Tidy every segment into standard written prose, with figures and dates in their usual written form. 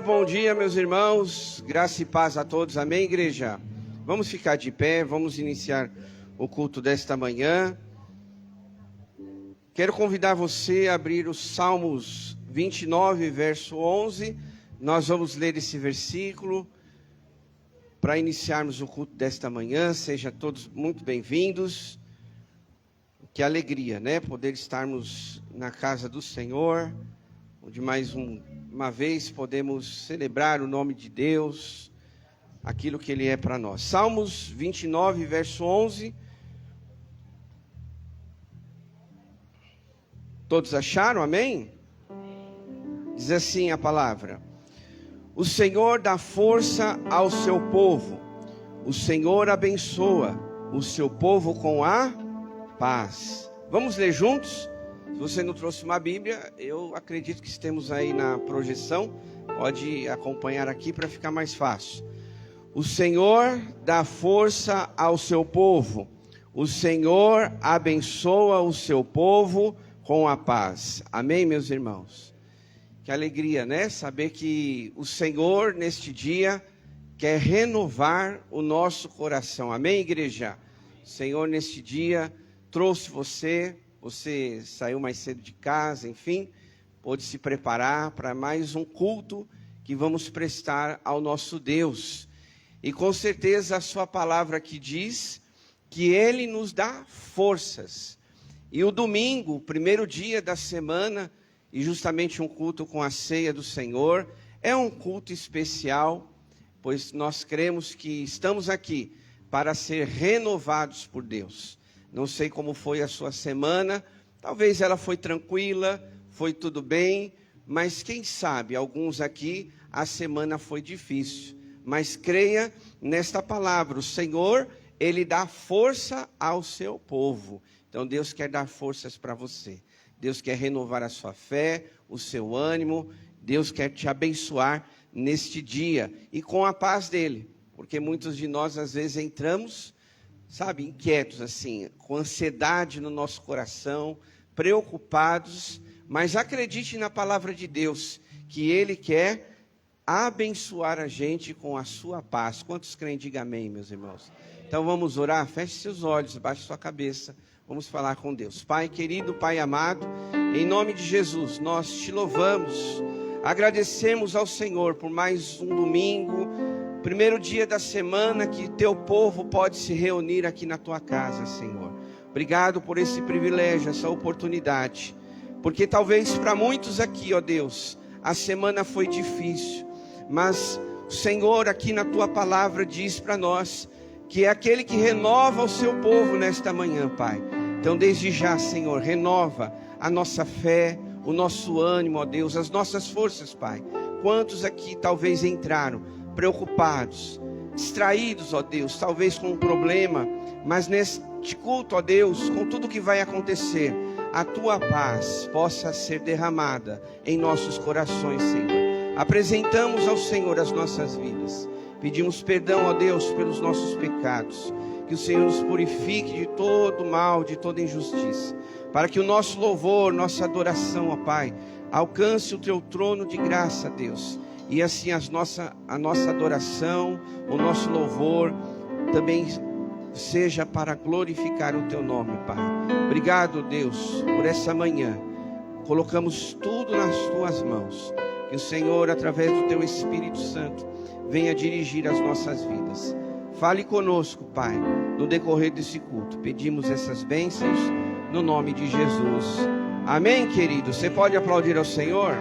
Bom dia, meus irmãos. Graça e paz a todos. Amém, igreja? Vamos ficar de pé, vamos iniciar o culto desta manhã. Quero convidar você a abrir os Salmos 29, verso 11. Nós vamos ler esse versículo para iniciarmos o culto desta manhã. Sejam todos muito bem-vindos. Que alegria, né? Poder estarmos na casa do Senhor, onde mais uma vez podemos celebrar o nome de Deus, aquilo que Ele é para nós. Salmos 29, verso 11. Todos acharam? Amém? Diz assim a palavra: o Senhor dá força ao seu povo, o Senhor abençoa o seu povo com a paz. Vamos ler juntos? Se você não trouxe uma Bíblia, eu acredito que estamos aí na projeção. Pode acompanhar aqui para ficar mais fácil. O Senhor dá força ao seu povo. O Senhor abençoa o seu povo com a paz. Amém, meus irmãos? Que alegria, né? Saber que o Senhor, neste dia, quer renovar o nosso coração. Amém, igreja? O Senhor, neste dia, trouxe você saiu mais cedo de casa, enfim, pôde se preparar para mais um culto que vamos prestar ao nosso Deus. E com certeza a sua palavra aqui diz que Ele nos dá forças. E o domingo, o primeiro dia da semana, e justamente um culto com a ceia do Senhor, é um culto especial, pois nós cremos que estamos aqui para ser renovados por Deus. Não sei como foi a sua semana, talvez ela foi tranquila, foi tudo bem, mas quem sabe, alguns aqui, a semana foi difícil. Mas creia nesta palavra, o Senhor, Ele dá força ao seu povo. Então Deus quer dar forças para você. Deus quer renovar a sua fé, o seu ânimo. Deus quer te abençoar neste dia e com a paz dEle. Porque muitos de nós às vezes entramos, sabe, inquietos assim, com ansiedade no nosso coração, preocupados, mas acredite na palavra de Deus, que Ele quer abençoar a gente com a sua paz. Quantos creem? Diga amém, meus irmãos. Então vamos orar, feche seus olhos, baixe sua cabeça, vamos falar com Deus. Pai querido, Pai amado, em nome de Jesus, nós te louvamos, agradecemos ao Senhor por mais um domingo, primeiro dia da semana que teu povo pode se reunir aqui na tua casa, Senhor. Obrigado por esse privilégio, essa oportunidade. Porque talvez para muitos aqui, ó Deus, a semana foi difícil. Mas o Senhor aqui na tua palavra diz para nós que é aquele que renova o seu povo nesta manhã, Pai. Então desde já, Senhor, renova a nossa fé, o nosso ânimo, ó Deus, as nossas forças, Pai. Quantos aqui talvez entraram preocupados, distraídos, ó Deus, talvez com um problema, mas neste culto, ó Deus, com tudo que vai acontecer, a tua paz possa ser derramada em nossos corações, Senhor. Apresentamos ao Senhor as nossas vidas, Pedimos perdão, ó Deus, pelos nossos pecados. Que o Senhor nos purifique de todo mal, de toda injustiça. Para que o nosso louvor, nossa adoração, ó Pai, alcance o Teu trono de graça, Deus. E assim a nossa adoração, o nosso louvor também seja para glorificar o Teu nome, Pai. Obrigado, Deus, por essa manhã. Colocamos tudo nas Tuas mãos. Que o Senhor, através do Teu Espírito Santo, venha dirigir as nossas vidas. Fale conosco, Pai, no decorrer desse culto. Pedimos essas bênçãos no nome de Jesus. Amém, querido? Você pode aplaudir ao Senhor?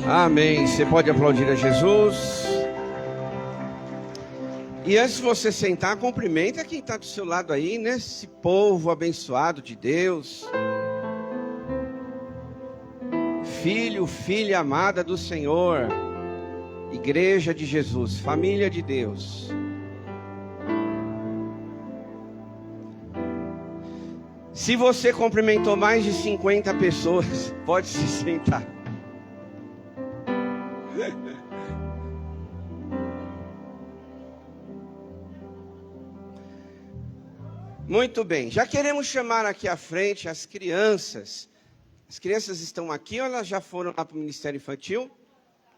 Amém. Você pode aplaudir a Jesus. E antes de você sentar, cumprimenta quem está do seu lado aí, né? Esse povo abençoado de Deus. Filho, filha amada do Senhor. Igreja de Jesus, família de Deus. Se você cumprimentou mais de 50 pessoas, pode se sentar. Muito bem, já queremos chamar aqui à frente as crianças. As crianças estão aqui ou elas já foram lá para o Ministério Infantil?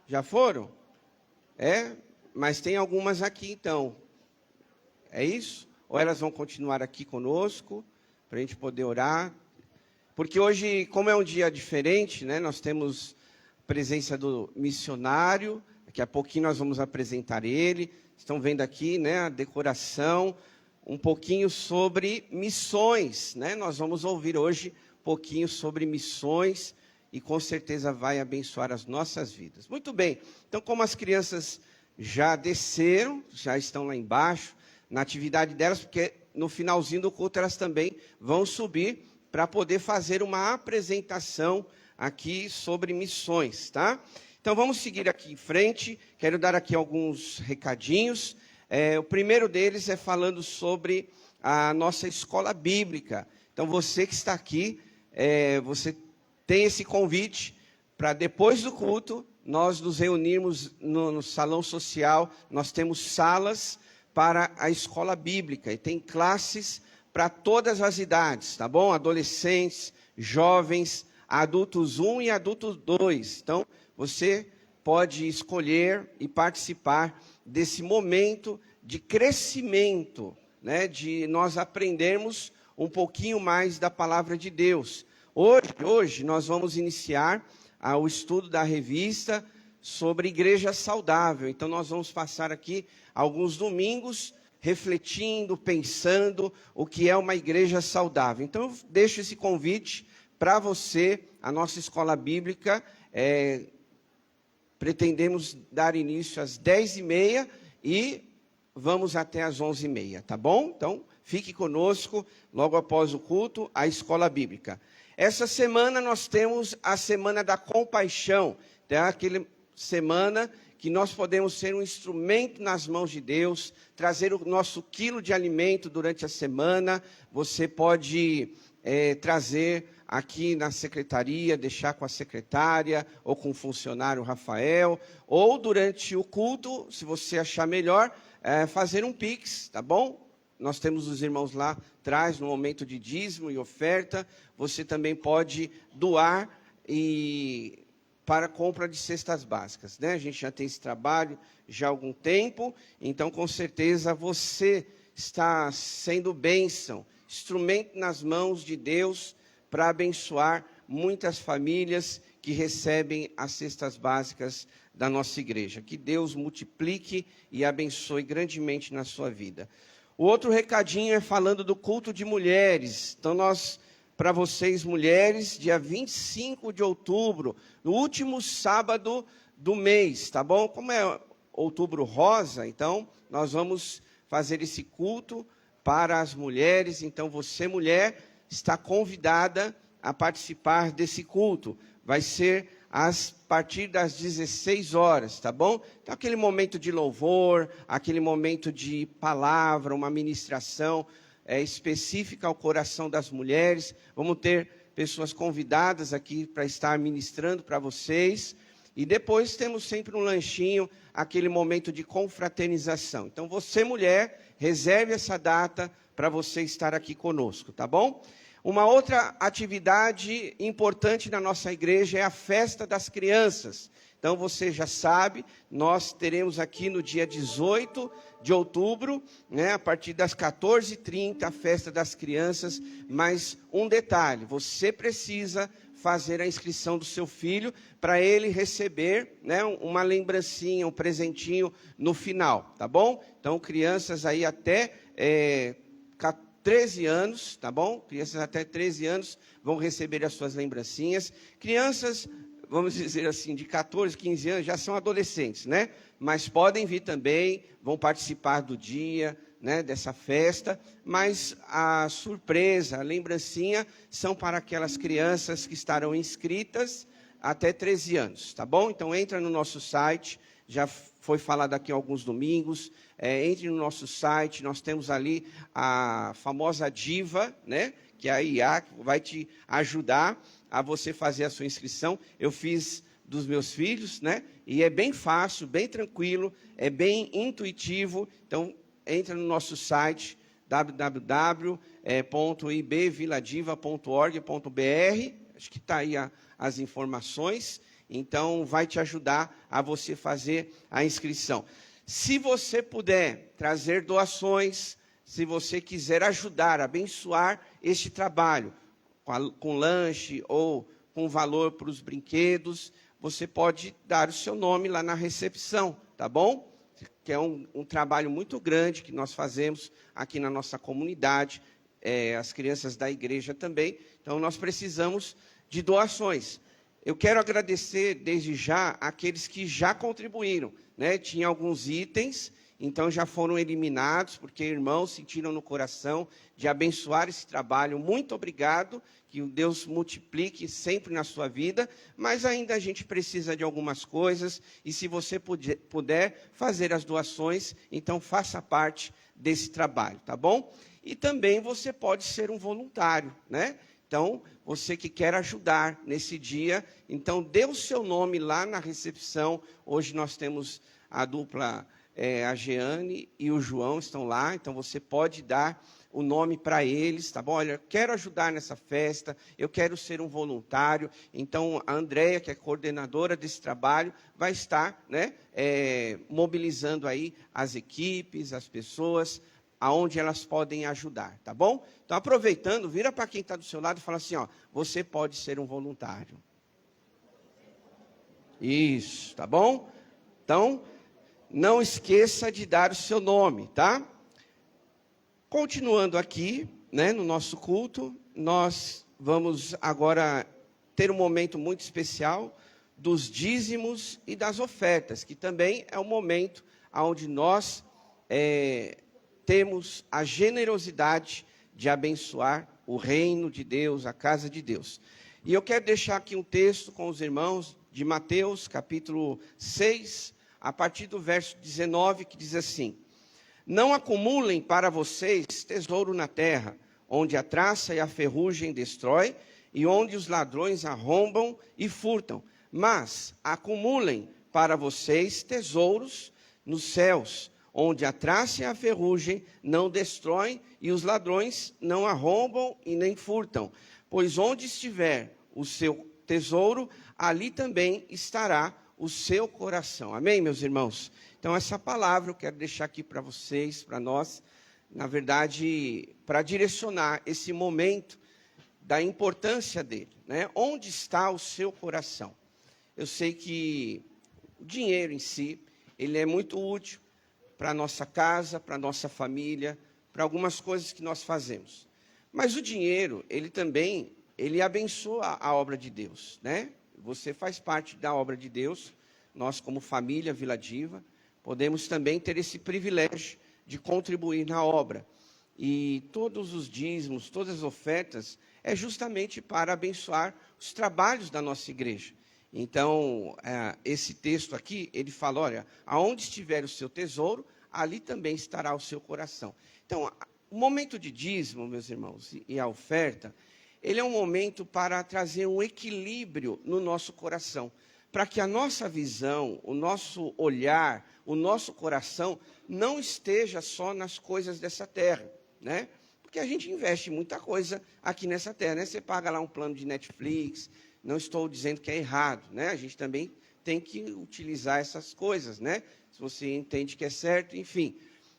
Já foram? Mas tem algumas aqui então. É isso? Ou elas vão continuar aqui conosco, para a gente poder orar? Porque hoje, como é um dia diferente, né, nós temos a presença do missionário. Daqui a pouquinho nós vamos apresentar ele. Estão vendo aqui, né, a decoração. Um pouquinho sobre missões, né? Nós vamos ouvir hoje um pouquinho sobre missões e com certeza vai abençoar as nossas vidas. Muito bem, então como as crianças já desceram, já estão lá embaixo, na atividade delas, porque no finalzinho do culto elas também vão subir para poder fazer uma apresentação aqui sobre missões, tá? Então, vamos seguir aqui em frente. Quero dar aqui alguns recadinhos. O primeiro deles é falando sobre a nossa escola bíblica. Então, você que está aqui, você tem esse convite para depois do culto, nós nos reunirmos no salão social. Nós temos salas para a escola bíblica e tem classes para todas as idades, tá bom? Adolescentes, jovens, adultos 1 e adultos 2. Então, você pode escolher e participar desse momento de crescimento, né? De nós aprendermos um pouquinho mais da palavra de Deus. Hoje nós vamos iniciar o estudo da revista sobre igreja saudável. Então, nós vamos passar aqui alguns domingos refletindo, pensando o que é uma igreja saudável. Então, eu deixo esse convite para você. A nossa escola bíblica, pretendemos dar início às 10h30 e vamos até às 11h30, tá bom? Então, fique conosco, logo após o culto, a escola bíblica. Essa semana nós temos a Semana da Compaixão, tá? Aquela semana que nós podemos ser um instrumento nas mãos de Deus, trazer o nosso quilo de alimento durante a semana. Você pode trazer aqui na secretaria, deixar com a secretária ou com o funcionário Rafael, ou durante o culto, se você achar melhor, fazer um Pix, tá bom? Nós temos os irmãos lá atrás, no momento de dízimo e oferta. Você também pode doar para a compra de cestas básicas, né? A gente já tem esse trabalho já há algum tempo, então com certeza você está sendo bênção, instrumento nas mãos de Deus para abençoar muitas famílias que recebem as cestas básicas da nossa igreja. Que Deus multiplique e abençoe grandemente na sua vida. O outro recadinho é falando do culto de mulheres. Então, para vocês mulheres, dia 25 de outubro, no último sábado do mês, tá bom? Como é outubro rosa, então, nós vamos fazer esse culto para as mulheres. Então, você, mulher, está convidada a participar desse culto. Vai ser a partir das 16 horas, tá bom? Então, aquele momento de louvor, aquele momento de palavra, uma ministração específica ao coração das mulheres. Vamos ter pessoas convidadas aqui para estar ministrando para vocês. E depois temos sempre um lanchinho, aquele momento de confraternização. Então, você, mulher, reserve essa data para você estar aqui conosco, tá bom? Uma outra atividade importante na nossa igreja é a festa das crianças. Então, você já sabe, nós teremos aqui no dia 18 de outubro, né, a partir das 14h30, a festa das crianças. Mas um detalhe, você precisa fazer a inscrição do seu filho para ele receber, né, uma lembrancinha, um presentinho no final, tá bom? Então, crianças aí até 13 anos, tá bom? Crianças até 13 anos vão receber as suas lembrancinhas. Crianças, vamos dizer assim, de 14, 15 anos, já são adolescentes, né? Mas podem vir também, vão participar do dia, né, dessa festa. Mas a surpresa, a lembrancinha, são para aquelas crianças que estarão inscritas até 13 anos, tá bom? Então, entra no nosso site, já foi falado aqui alguns domingos. Entre no nosso site, nós temos ali a famosa diva, né, que é a IA, que vai te ajudar a você fazer a sua inscrição. Eu fiz dos meus filhos, né, e é bem fácil, bem tranquilo, é bem intuitivo. Então, entra no nosso site, www.ibviladiva.org.br, acho que está aí as informações. Então, vai te ajudar a você fazer a inscrição. Se você puder trazer doações, se você quiser ajudar, abençoar este trabalho, com lanche ou com valor para os brinquedos, você pode dar o seu nome lá na recepção, tá bom? Que é um trabalho muito grande que nós fazemos aqui na nossa comunidade, as crianças da igreja também. Então, nós precisamos de doações. Eu quero agradecer desde já aqueles que já contribuíram, né? Tinha alguns itens então já foram eliminados, porque irmãos sentiram no coração de abençoar esse trabalho. Muito obrigado, que o Deus multiplique sempre na sua vida, mas ainda a gente precisa de algumas coisas, e se você puder fazer as doações, então faça parte desse trabalho, tá bom? E também você pode ser um voluntário, né? Então, você que quer ajudar nesse dia, então dê o seu nome lá na recepção. Hoje nós temos a dupla, a Jeane e o João estão lá, então você pode dar o nome para eles, tá bom? Olha, eu quero ajudar nessa festa, eu quero ser um voluntário. Então, a Andréia, que é coordenadora desse trabalho, vai estar, né, mobilizando aí as equipes, as pessoas, aonde elas podem ajudar, tá bom? Então, aproveitando, vira para quem está do seu lado e fala assim, ó, você pode ser um voluntário. Isso, tá bom? Então, não esqueça de dar o seu nome, tá? Continuando aqui, né, no nosso culto, nós vamos agora ter um momento muito especial dos dízimos e das ofertas, que também é um momento onde nós temos a generosidade de abençoar o reino de Deus, a casa de Deus. E eu quero deixar aqui um texto com os irmãos de Mateus, capítulo 6, a partir do verso 19, que diz assim: não acumulem para vocês tesouro na terra, onde a traça e a ferrugem destrói, e onde os ladrões arrombam e furtam. Mas acumulem para vocês tesouros nos céus, onde a traça e a ferrugem não destroem, e os ladrões não arrombam e nem furtam. Pois onde estiver o seu tesouro, ali também estará o seu coração. Amém, meus irmãos? Então, essa palavra eu quero deixar aqui para vocês, para nós, na verdade, para direcionar esse momento da importância dele, né? Onde está o seu coração? Eu sei que o dinheiro em si, ele é muito útil para a nossa casa, para a nossa família, para algumas coisas que nós fazemos. Mas o dinheiro, ele também, ele abençoa a obra de Deus, né? Você faz parte da obra de Deus, nós como família Vila Diva, podemos também ter esse privilégio de contribuir na obra. E todos os dízimos, todas as ofertas, é justamente para abençoar os trabalhos da nossa igreja. Então, esse texto aqui, ele fala, olha, aonde estiver o seu tesouro, ali também estará o seu coração. Então, o momento de dízimo, meus irmãos, e a oferta, ele é um momento para trazer um equilíbrio no nosso coração, para que a nossa visão, o nosso olhar, o nosso coração não esteja só nas coisas dessa terra, né? Porque a gente investe muita coisa aqui nessa terra, né? Você paga lá um plano de Netflix, não estou dizendo que é errado, né? A gente também tem que utilizar essas coisas, né? Se você entende que é certo, enfim.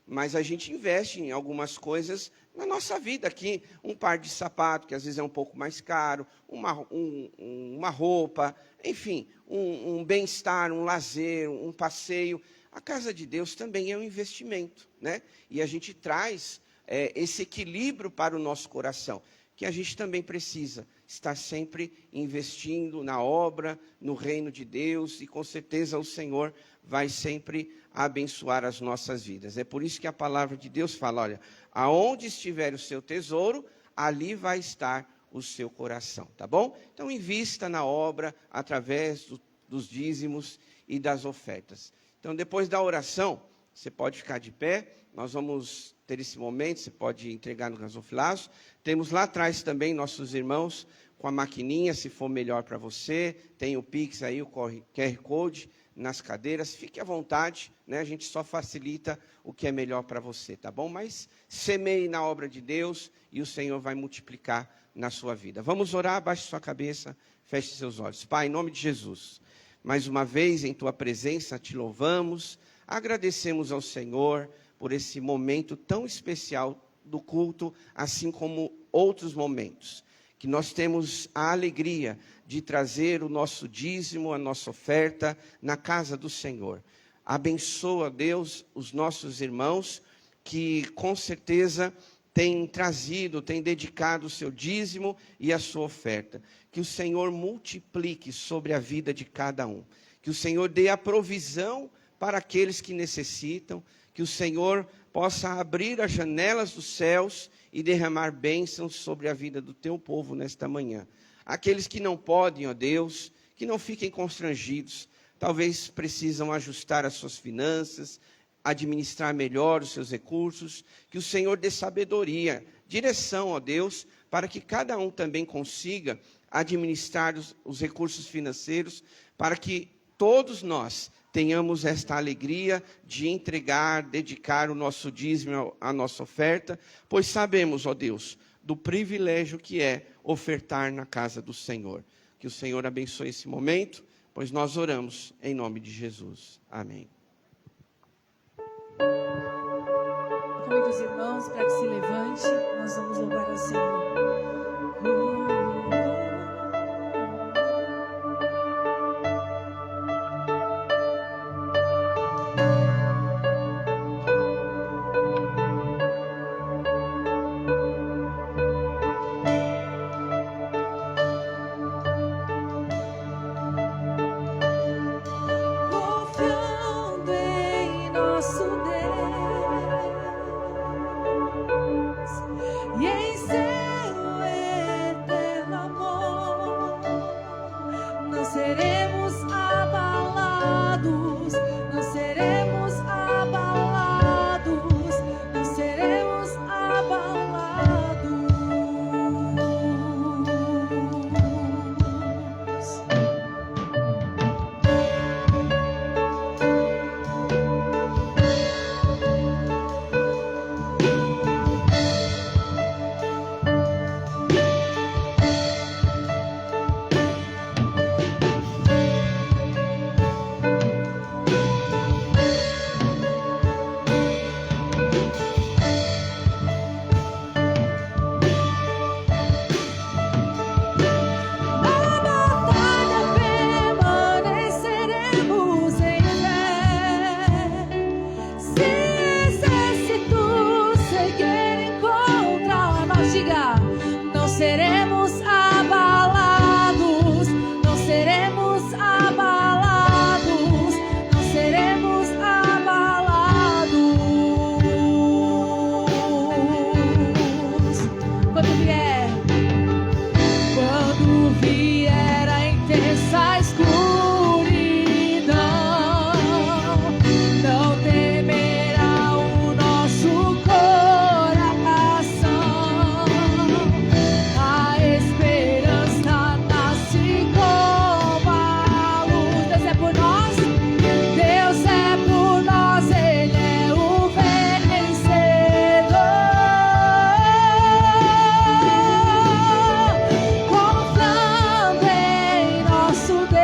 Mas a gente investe em algumas coisas na nossa vida aqui. Um par de sapato, que às vezes é um pouco mais caro, uma roupa, enfim, um bem-estar, um lazer, um passeio. A casa de Deus também é um investimento, né? E a gente traz esse equilíbrio para o nosso coração, que a gente também precisa estar sempre investindo na obra, no reino de Deus, e com certeza o Senhor vai sempre abençoar as nossas vidas. É por isso que a palavra de Deus fala, olha, aonde estiver o seu tesouro, ali vai estar o seu coração, tá bom? Então, invista na obra através dos dízimos e das ofertas. Então, depois da oração, você pode ficar de pé, nós vamos ter esse momento, você pode entregar no gasofilaço. Temos lá atrás também nossos irmãos com a maquininha, se for melhor para você. Tem o Pix aí, o QR Code nas cadeiras. Fique à vontade, né? A gente só facilita o que é melhor para você, tá bom? Mas semeie na obra de Deus e o Senhor vai multiplicar na sua vida. Vamos orar, abaixe sua cabeça, feche seus olhos. Pai, em nome de Jesus, mais uma vez em Tua presença te louvamos, agradecemos ao Senhor por esse momento tão especial do culto, assim como outros momentos, que nós temos a alegria de trazer o nosso dízimo, a nossa oferta na casa do Senhor. Abençoa, Deus, os nossos irmãos que com certeza têm trazido, têm dedicado o seu dízimo e a sua oferta. Que o Senhor multiplique sobre a vida de cada um. Que o Senhor dê a provisão para aqueles que necessitam, que o Senhor possa abrir as janelas dos céus e derramar bênçãos sobre a vida do teu povo nesta manhã. Aqueles que não podem, ó Deus, que não fiquem constrangidos, talvez precisam ajustar as suas finanças, administrar melhor os seus recursos, que o Senhor dê sabedoria, direção, ó Deus, para que cada um também consiga administrar os recursos financeiros, para que todos nós tenhamos esta alegria de entregar, dedicar o nosso dízimo, a nossa oferta, pois sabemos, ó Deus, do privilégio que é ofertar na casa do Senhor. Que o Senhor abençoe esse momento, pois nós oramos em nome de Jesus. Amém. Convido os irmãos para que se levante, nós vamos louvar ao Senhor. Confiando em nosso Deus e em seu eterno amor, não seremos abalados, não seremos abalados, não seremos abalados. Seremos abalados, não seremos abalados, não seremos abalados. Quando vier a intensa escuridão, não temerá o nosso coração. A esperança nasce como a luz. Deus é por nós, Deus é por nós, Ele é o vencedor. Confiando em nosso Deus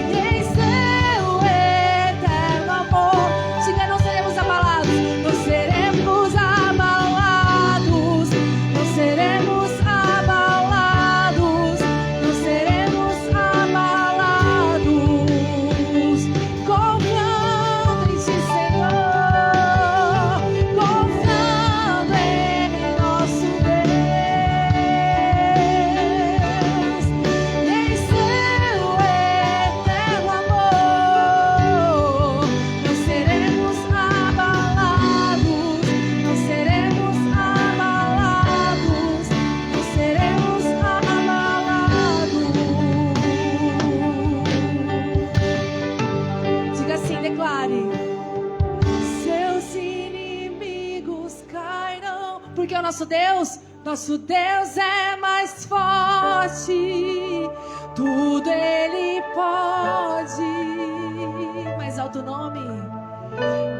e em seu eterno amor. Diga, não seremos abalados, não seremos abalados, não seremos abalados, não seremos abalados. Confiando em Ti, Senhor, confiando em nosso Deus e em seu eterno amor, não seremos abalados, não seremos abalados, não seremos abalados. Diga assim, declare: seus inimigos cairão, porque o nosso Deus é mais forte, tudo Ele pode.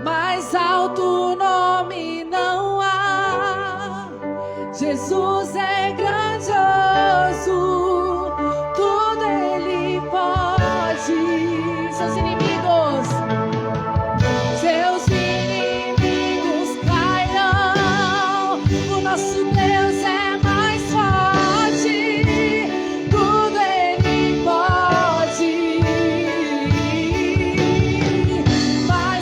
Mais alto nome não há. Jesus é grandioso, tudo Ele pode. Seus inimigos cairão. O nosso Deus é mais forte, tudo Ele pode. Mais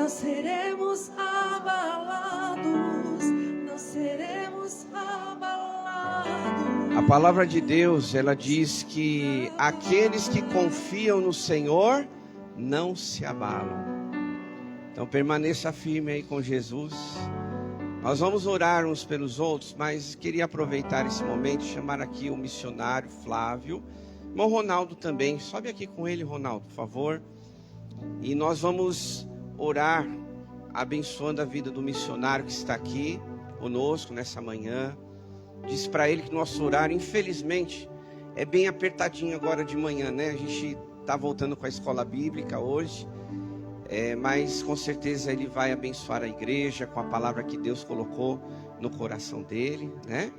seremos abalados, não seremos abalados. A palavra de Deus, ela diz que aqueles que confiam no Senhor não se abalam. Então permaneça firme aí com Jesus. Nós vamos orar uns pelos outros, mas queria aproveitar esse momento e chamar aqui o missionário Flávio. Irmão Ronaldo também, sobe aqui com ele, Ronaldo, por favor. E nós vamos orar, abençoando a vida do missionário que está aqui conosco nessa manhã. Diz para ele que nosso horário, infelizmente, é bem apertadinho agora de manhã, né? A gente está voltando com a escola bíblica hoje. Mas com certeza ele vai abençoar a igreja com a palavra que Deus colocou no coração dele, né?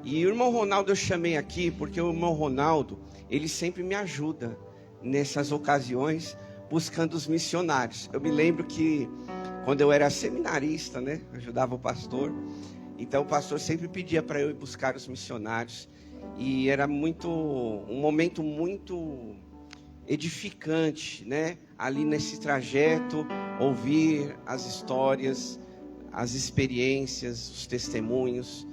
E o irmão Ronaldo eu chamei aqui porque o irmão Ronaldo, ele sempre me ajuda nessas ocasiões, buscando os missionários. Eu me lembro que quando eu era seminarista, né, ajudava o pastor, então o pastor sempre pedia para eu ir buscar os missionários, e era um momento muito edificante, né? Ali nesse trajeto, ouvir as histórias, as experiências, os testemunhos.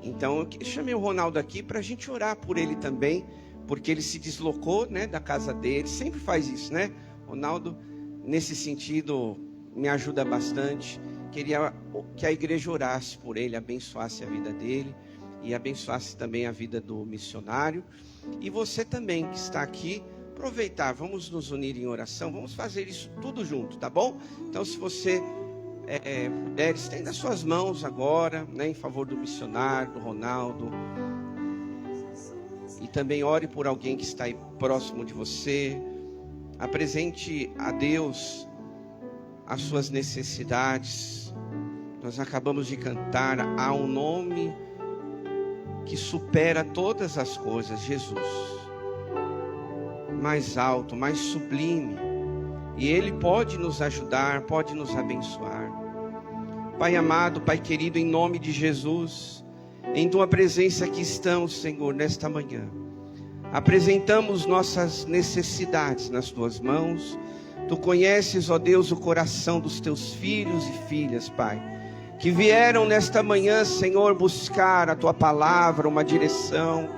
Então eu chamei o Ronaldo aqui para a gente orar por ele também, porque ele se deslocou, né, da casa dele, sempre faz isso, né? Ronaldo, nesse sentido, me ajuda bastante. Queria que a igreja orasse por ele, abençoasse a vida dele e abençoasse também a vida do missionário. E você também que está aqui, aproveitar, vamos nos unir em oração, vamos fazer isso tudo junto, tá bom? Então se você puder, estenda suas mãos agora, né, em favor do missionário, do Ronaldo. E também ore por alguém que está aí próximo de você. Apresente a Deus as suas necessidades. Nós acabamos de cantar, há um nome que supera todas as coisas, Jesus. Mais alto, mais sublime, e Ele pode nos ajudar, pode nos abençoar. Pai amado, Pai querido, em nome de Jesus, em Tua presença aqui estamos, Senhor, nesta manhã. Apresentamos nossas necessidades nas Tuas mãos. Tu conheces, ó Deus, o coração dos Teus filhos e filhas, Pai, que vieram nesta manhã, Senhor, buscar a Tua palavra, uma direção,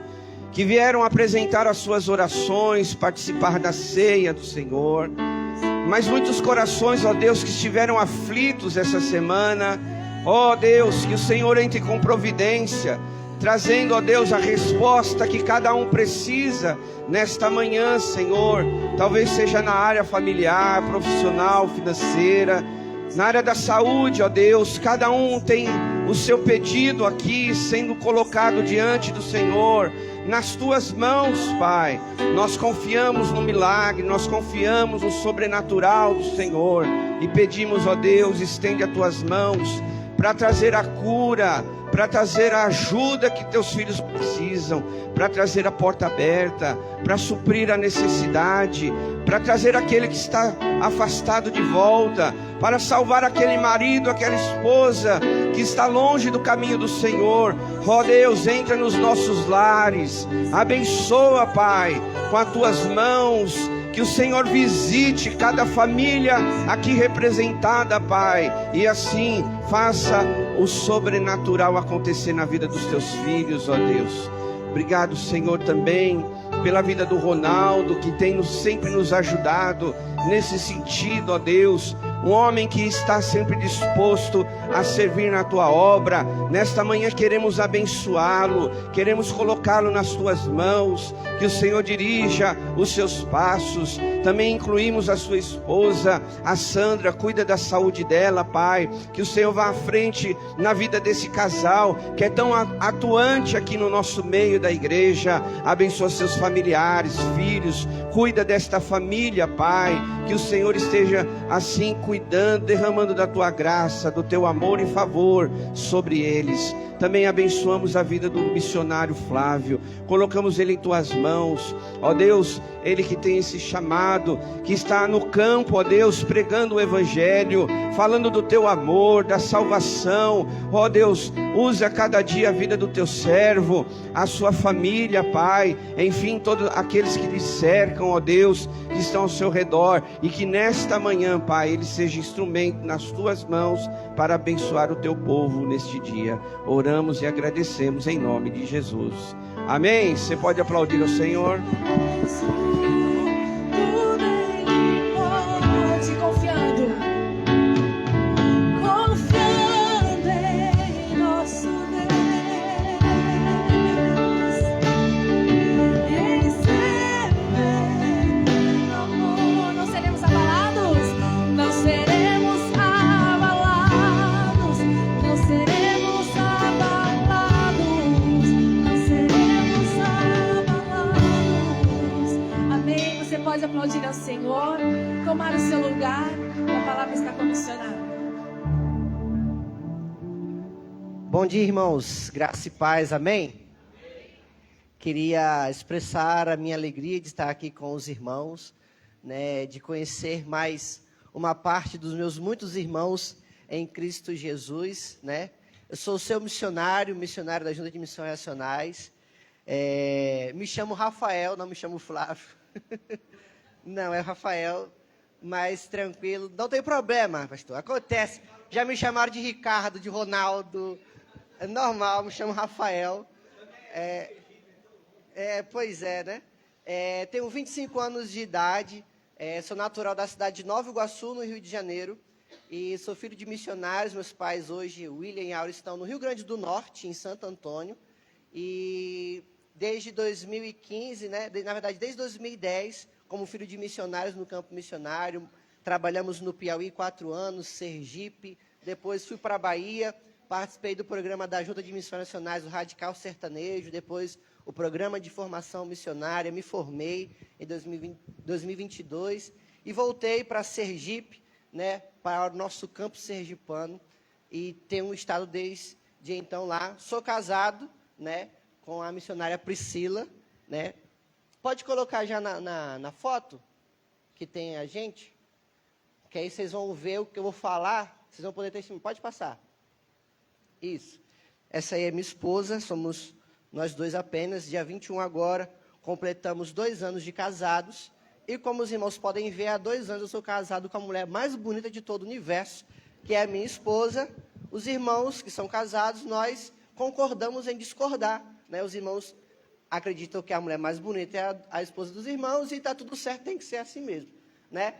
que vieram apresentar as suas orações, participar da ceia do Senhor. Mas muitos corações, ó Deus, que estiveram aflitos essa semana, ó Deus, que o Senhor entre com providência, trazendo, ó Deus, a resposta que cada um precisa nesta manhã, Senhor. Talvez seja na área familiar, profissional, financeira, na área da saúde, ó Deus. Cada um tem o seu pedido aqui sendo colocado diante do Senhor, nas Tuas mãos, Pai. Nós confiamos no milagre, nós confiamos no sobrenatural do Senhor, e pedimos, ó Deus, estende as Tuas mãos para trazer a cura, para trazer a ajuda que Teus filhos precisam, para trazer a porta aberta, para suprir a necessidade, para trazer aquele que está afastado de volta, para salvar aquele marido, aquela esposa que está longe do caminho do Senhor. Ó Deus, entra nos nossos lares, abençoa, Pai, com as Tuas mãos. Que o Senhor visite cada família aqui representada, Pai, e assim faça o sobrenatural acontecer na vida dos Teus filhos, ó Deus. Obrigado, Senhor, também pela vida do Ronaldo, que tem sempre nos ajudado nesse sentido, ó Deus. Um homem que está sempre disposto a servir na Tua obra. Nesta manhã queremos abençoá-lo, queremos colocá-lo nas Tuas mãos, que o Senhor dirija os seus passos. Também incluímos a sua esposa, a Sandra, cuida da saúde dela, Pai. Que o Senhor vá à frente na vida desse casal, que é tão atuante aqui no nosso meio da igreja. Abençoa seus familiares, filhos, cuida desta família, Pai. Que o Senhor esteja assim cuidando, derramando da Tua graça, do Teu amor e favor sobre eles. Também abençoamos a vida do missionário Flávio, colocamos ele em Tuas mãos, ó Deus, ele que tem esse chamado amado, que está no campo, ó Deus, pregando o Evangelho, falando do Teu amor, da salvação. Ó Deus, usa cada dia a vida do Teu servo, a sua família, Pai, enfim, todos aqueles que lhe cercam, ó Deus, que estão ao seu redor, e que nesta manhã, Pai, ele seja instrumento nas Tuas mãos para abençoar o Teu povo neste dia. Oramos e agradecemos em nome de Jesus. Amém? Você pode aplaudir ao Senhor? Confiando em nosso Deus, Ele sempre amor. Não seremos abalados, não seremos abalados, não seremos abalados, não seremos abalados. Amém? Você pode aplaudir ao Senhor, tomar o seu lugar, a palavra está comissionada. Bom dia, irmãos, graça e paz, amém? Queria expressar a minha alegria de estar aqui com os irmãos, né, de conhecer mais uma parte dos meus muitos irmãos em Cristo Jesus, né? Eu sou o seu missionário da Junta de Missões Nacionais. Me chamo Rafael, não me chamo Flávio. Não, é Rafael, mas tranquilo, não tem problema, pastor, acontece. Já me chamaram de Ricardo, de Ronaldo, é normal, me chamo Rafael. Pois é, né? Tenho 25 anos de idade, sou natural da cidade de Nova Iguaçu, no Rio de Janeiro, e sou filho de missionários. Meus pais hoje, William e Aura, estão no Rio Grande do Norte, em Santo Antônio, e desde 2015, né, na verdade desde 2010, como filho de missionários no campo missionário, trabalhamos no Piauí 4 anos, Sergipe, depois fui para a Bahia, participei do programa da Junta de Missões Nacionais, o Radical Sertanejo, depois o programa de formação missionária, me formei em 2022 e voltei para Sergipe, né, para o nosso campo sergipano, e tenho estado desde então lá. Sou casado, né, com a missionária Priscila, né? Pode colocar já na foto que tem a gente, que aí vocês vão ver o que eu vou falar, vocês vão poder testemunhar. Pode passar. Isso. Essa aí é minha esposa, somos nós dois apenas. Dia 21 agora, completamos 2 anos de casados. E como os irmãos podem ver, há 2 anos eu sou casado com a mulher mais bonita de todo o universo, que é a minha esposa. Os irmãos que são casados, nós concordamos em discordar, né? Os irmãos acreditam que a mulher mais bonita é a esposa dos irmãos, e está tudo certo, tem que ser assim mesmo, né?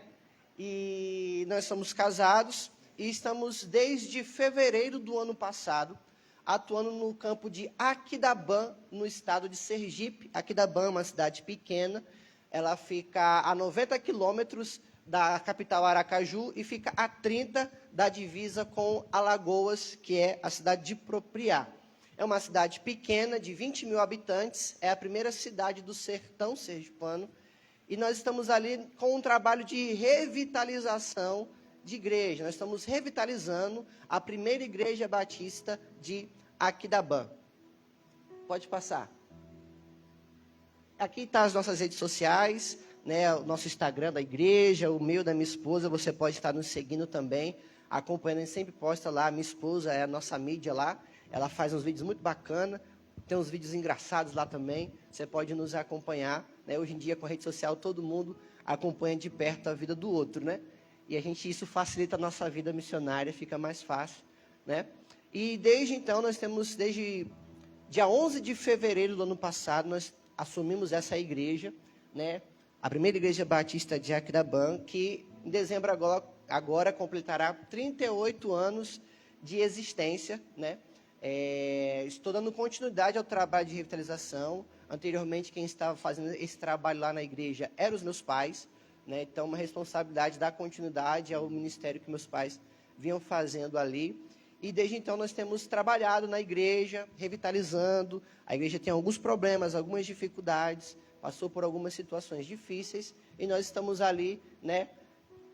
E nós somos casados e estamos desde fevereiro do ano passado atuando no campo de Aquidabã, no estado de Sergipe. Aquidabã é uma cidade pequena, ela fica a 90 quilômetros da capital Aracaju e fica a 30 da divisa com Alagoas, que é a cidade de Propriá. É uma cidade pequena, de 20 mil habitantes, é a primeira cidade do sertão sergipano, e nós estamos ali com um trabalho de revitalização de igreja. Nós estamos revitalizando a primeira igreja batista de Aquidabã. Pode passar. Aqui estão as nossas redes sociais, né, o nosso Instagram da igreja, o meu, da minha esposa. Você pode estar nos seguindo também, acompanhando. A gente sempre posta lá, minha esposa é a nossa mídia lá, ela faz uns vídeos muito bacanas, tem uns vídeos engraçados lá também, você pode nos acompanhar, né? Hoje em dia, com a rede social, todo mundo acompanha de perto a vida do outro, né? E isso facilita a nossa vida missionária, fica mais fácil, né? E desde então, desde dia 11 de fevereiro do ano passado, nós assumimos essa igreja, né? A primeira igreja batista de Aquidabã, que em dezembro agora completará 38 anos de existência, né? Estou dando continuidade ao trabalho de revitalização. Anteriormente, quem estava fazendo esse trabalho lá na igreja eram os meus pais, né? Então, uma responsabilidade dar continuidade ao ministério que meus pais vinham fazendo ali. E desde então nós temos trabalhado na igreja, revitalizando. A igreja tem alguns problemas, algumas dificuldades, passou por algumas situações difíceis, e nós estamos ali, né,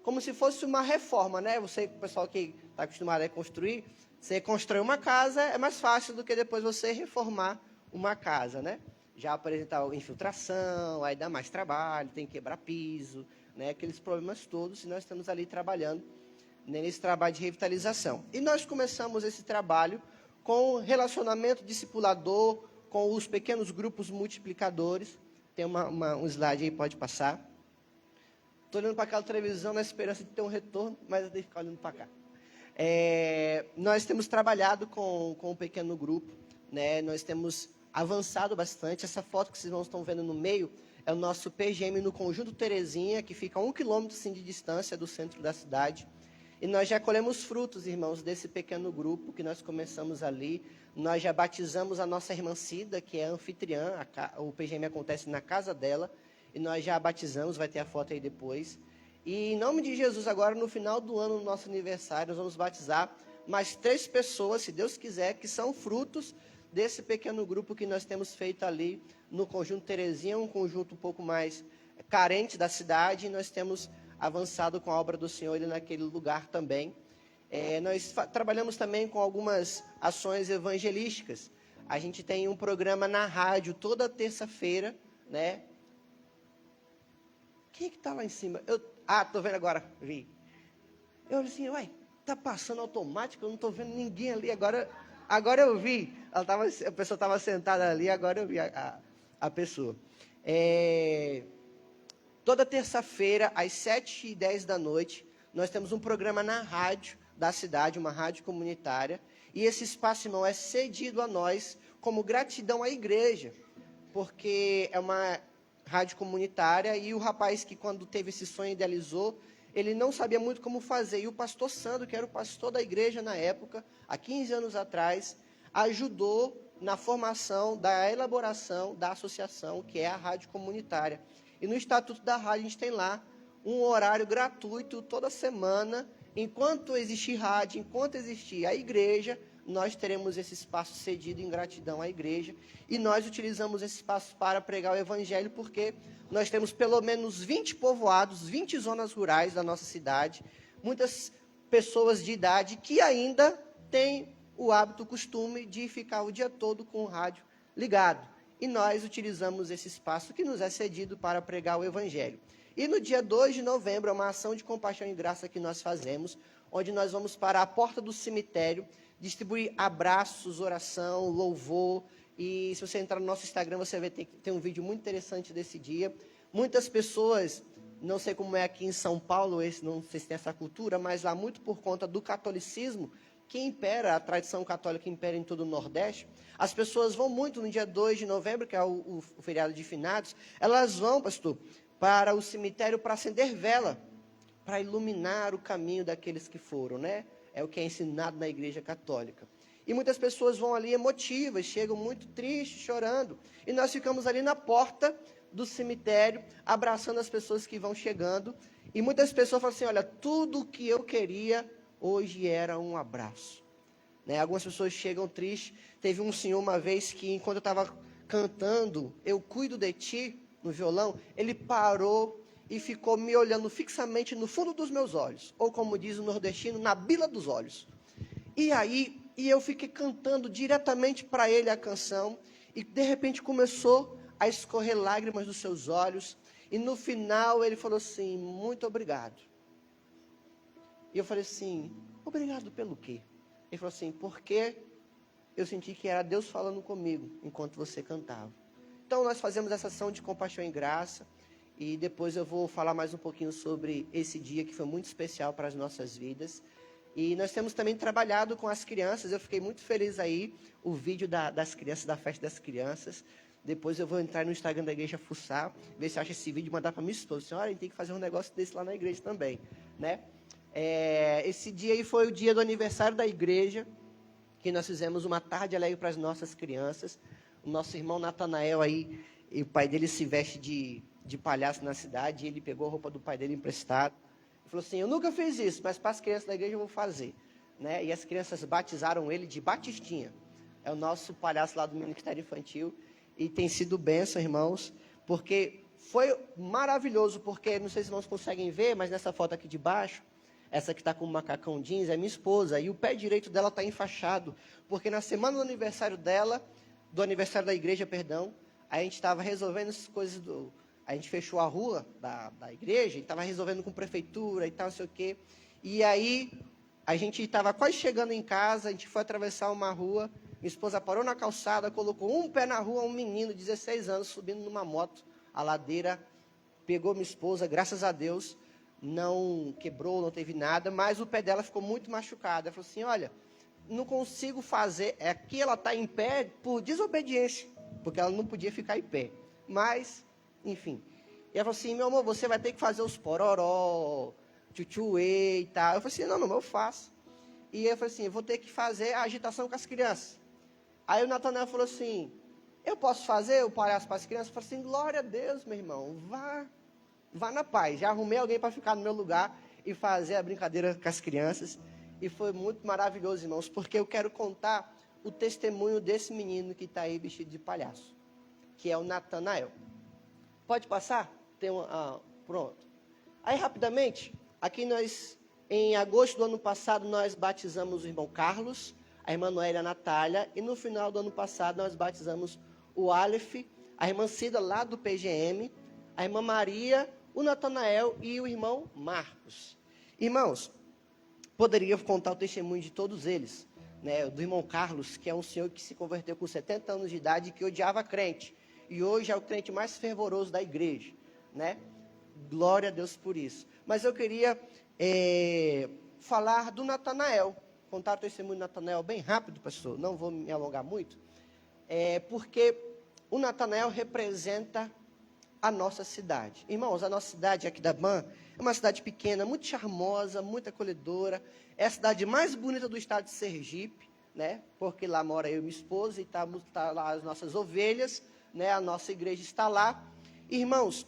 como se fosse uma reforma, né? O pessoal que está acostumado a construir, você constrói uma casa, é mais fácil do que depois você reformar uma casa, né? Já apresentar infiltração, aí dá mais trabalho, tem que quebrar piso, né, aqueles problemas todos, e nós estamos ali trabalhando, né, nesse trabalho de revitalização. E nós começamos esse trabalho com relacionamento discipulador, com os pequenos grupos multiplicadores. Tem um slide aí, pode passar. Estou olhando para aquela televisão na esperança de ter um retorno, mas eu tenho que ficar olhando para cá. Nós temos trabalhado com um pequeno grupo, né? Nós temos avançado bastante. Essa foto que vocês estão vendo no meio é o nosso PGM no Conjunto Terezinha, que fica a 1 quilômetro assim, de distância do centro da cidade. E nós já colhemos frutos, irmãos, desse pequeno grupo que nós começamos ali. Nós já batizamos a nossa irmã Cida, que é anfitriã. O PGM acontece na casa dela. E nós já a batizamos, vai ter a foto aí depois. E em nome de Jesus, agora no final do ano, no nosso aniversário, nós vamos batizar mais 3 pessoas, se Deus quiser, que são frutos desse pequeno grupo que nós temos feito ali no Conjunto Terezinha, um conjunto um pouco mais carente da cidade, e nós temos avançado com a obra do Senhor ali naquele lugar também. Nós trabalhamos também com algumas ações evangelísticas. A gente tem um programa na rádio toda terça-feira, né? Quem é que está lá em cima? Estou vendo agora, vi. Eu olhei assim, uai, está passando automático, eu não estou vendo ninguém ali. Agora eu vi. A pessoa estava sentada ali, agora eu vi a pessoa. Toda terça-feira, às 7h10 da noite, nós temos um programa na rádio da cidade, uma rádio comunitária. E esse espaço, irmão, é cedido a nós como gratidão à igreja, porque é uma rádio comunitária, e o rapaz que quando teve esse sonho idealizou, ele não sabia muito como fazer, e o pastor Sandro, que era o pastor da igreja na época, há 15 anos atrás, ajudou na formação, da elaboração da associação, que é a rádio comunitária. E no estatuto da rádio a gente tem lá um horário gratuito toda semana, enquanto existir rádio, enquanto existir a igreja, nós teremos esse espaço cedido em gratidão à igreja, e nós utilizamos esse espaço para pregar o evangelho, porque nós temos pelo menos 20 povoados, 20 zonas rurais da nossa cidade, muitas pessoas de idade que ainda têm o hábito, o costume de ficar o dia todo com o rádio ligado. E nós utilizamos esse espaço que nos é cedido para pregar o evangelho. E no dia 2 de novembro, é uma ação de compaixão e graça que nós fazemos, onde nós vamos para a porta do cemitério, distribuir abraços, oração, louvor. E se você entrar no nosso Instagram, você vai ter um vídeo muito interessante desse dia. Muitas pessoas, não sei como é aqui em São Paulo, não sei se tem essa cultura, mas lá muito por conta do catolicismo, que impera, a tradição católica impera em todo o Nordeste, as pessoas vão muito no dia 2 de novembro, que é o feriado de finados, elas vão, pastor, para o cemitério para acender vela, para iluminar o caminho daqueles que foram, né? É o que é ensinado na igreja católica. E muitas pessoas vão ali emotivas, chegam muito tristes, chorando. E nós ficamos ali na porta do cemitério, abraçando as pessoas que vão chegando. E muitas pessoas falam assim, olha, tudo o que eu queria hoje era um abraço. Né? Algumas pessoas chegam tristes. Teve um senhor uma vez que, enquanto eu estava cantando, Eu Cuido de Ti, no violão, ele parou e ficou me olhando fixamente no fundo dos meus olhos, ou como diz o nordestino, na bila dos olhos. E eu fiquei cantando diretamente para ele a canção, e de repente começou a escorrer lágrimas dos seus olhos, e no final ele falou assim, muito obrigado. E eu falei assim, obrigado pelo quê? Ele falou assim, porque eu senti que era Deus falando comigo, enquanto você cantava. Então nós fazemos essa ação de compaixão e graça, e depois eu vou falar mais um pouquinho sobre esse dia que foi muito especial para as nossas vidas. E nós temos também trabalhado com as crianças, eu fiquei muito feliz aí, o vídeo das crianças, da festa das crianças. Depois eu vou entrar no Instagram da igreja, fuçar, ver se acha esse vídeo e mandar para minha esposa. Senhora, a gente tem que fazer um negócio desse lá na igreja também, né? Esse dia aí foi o dia do aniversário da igreja, que nós fizemos uma tarde alegre para as nossas crianças. O nosso irmão Natanael aí, e o pai dele se veste de palhaço na cidade, e ele pegou a roupa do pai dele emprestada. Ele falou assim, eu nunca fiz isso, mas para as crianças da igreja eu vou fazer. Né? E as crianças batizaram ele de Batistinha. É o nosso palhaço lá do Ministério Infantil. E tem sido bênção, irmãos, porque foi maravilhoso, porque, não sei se os irmãos conseguem ver, mas nessa foto aqui de baixo, essa que está com o macacão jeans, é minha esposa, e o pé direito dela está enfaixado, porque na semana do aniversário dela, do aniversário da igreja, perdão, a gente estava resolvendo as coisas a gente fechou a rua da igreja e estava resolvendo com prefeitura e tal, não sei o quê. E aí, a gente estava quase chegando em casa, a gente foi atravessar uma rua, minha esposa parou na calçada, colocou um pé na rua, um menino de 16 anos subindo numa moto, a ladeira, pegou minha esposa, graças a Deus, não quebrou, não teve nada, mas o pé dela ficou muito machucado. Ela falou assim, olha, não consigo fazer, aqui ela está em pé por desobediência, porque ela não podia ficar em pé, mas, enfim. E ela falou assim, meu amor, você vai ter que fazer os pororó, tchutchuê e tal. Eu falei assim, não, meu amor, eu faço. E eu falei assim, eu vou ter que fazer a agitação com as crianças. Aí o Natanael falou assim, eu posso fazer o palhaço para as crianças? Eu falei assim, glória a Deus, meu irmão, vá na paz. Já arrumei alguém para ficar no meu lugar e fazer a brincadeira com as crianças. E foi muito maravilhoso, irmãos, porque eu quero contar o testemunho desse menino que está aí vestido de palhaço, que é o Natanael. Pode passar? Pronto. Aí, rapidamente, aqui nós, em agosto do ano passado, nós batizamos o irmão Carlos, a irmã Noélia Natália, e no final do ano passado nós batizamos o Aleph, a irmã Cida lá do PGM, a irmã Maria, o Natanael e o irmão Marcos. Irmãos, poderia contar o testemunho de todos eles, né? Do irmão Carlos, que é um senhor que se converteu com 70 anos de idade e que odiava crente, e hoje é o crente mais fervoroso da igreja, né? Glória a Deus por isso. Mas eu queria falar do Natanael, contar o testemunho do Natanael bem rápido, pastor, não vou me alongar muito, porque o Natanael representa a nossa cidade. Irmãos, a nossa cidade aqui da BAN é uma cidade pequena, muito charmosa, muito acolhedora, é a cidade mais bonita do estado de Sergipe, né? Porque lá mora eu e minha esposa e tá lá as nossas ovelhas, né? A nossa igreja está lá. Irmãos,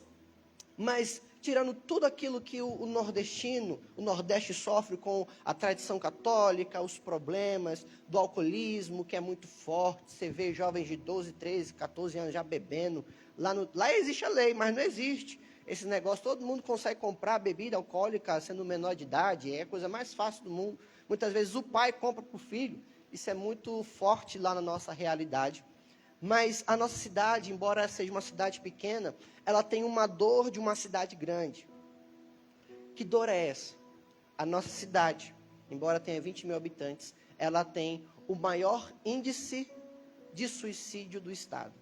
mas tirando tudo aquilo que o nordestino, o Nordeste sofre com a tradição católica, os problemas do alcoolismo, que é muito forte, você vê jovens de 12, 13, 14 anos já bebendo, lá existe a lei, mas não existe esse negócio, todo mundo consegue comprar bebida alcoólica sendo menor de idade, é a coisa mais fácil do mundo, muitas vezes o pai compra para o filho, isso é muito forte lá na nossa realidade. Mas a nossa cidade, embora seja uma cidade pequena, ela tem uma dor de uma cidade grande. Que dor é essa? A nossa cidade, embora tenha 20 mil habitantes, ela tem o maior índice de suicídio do estado.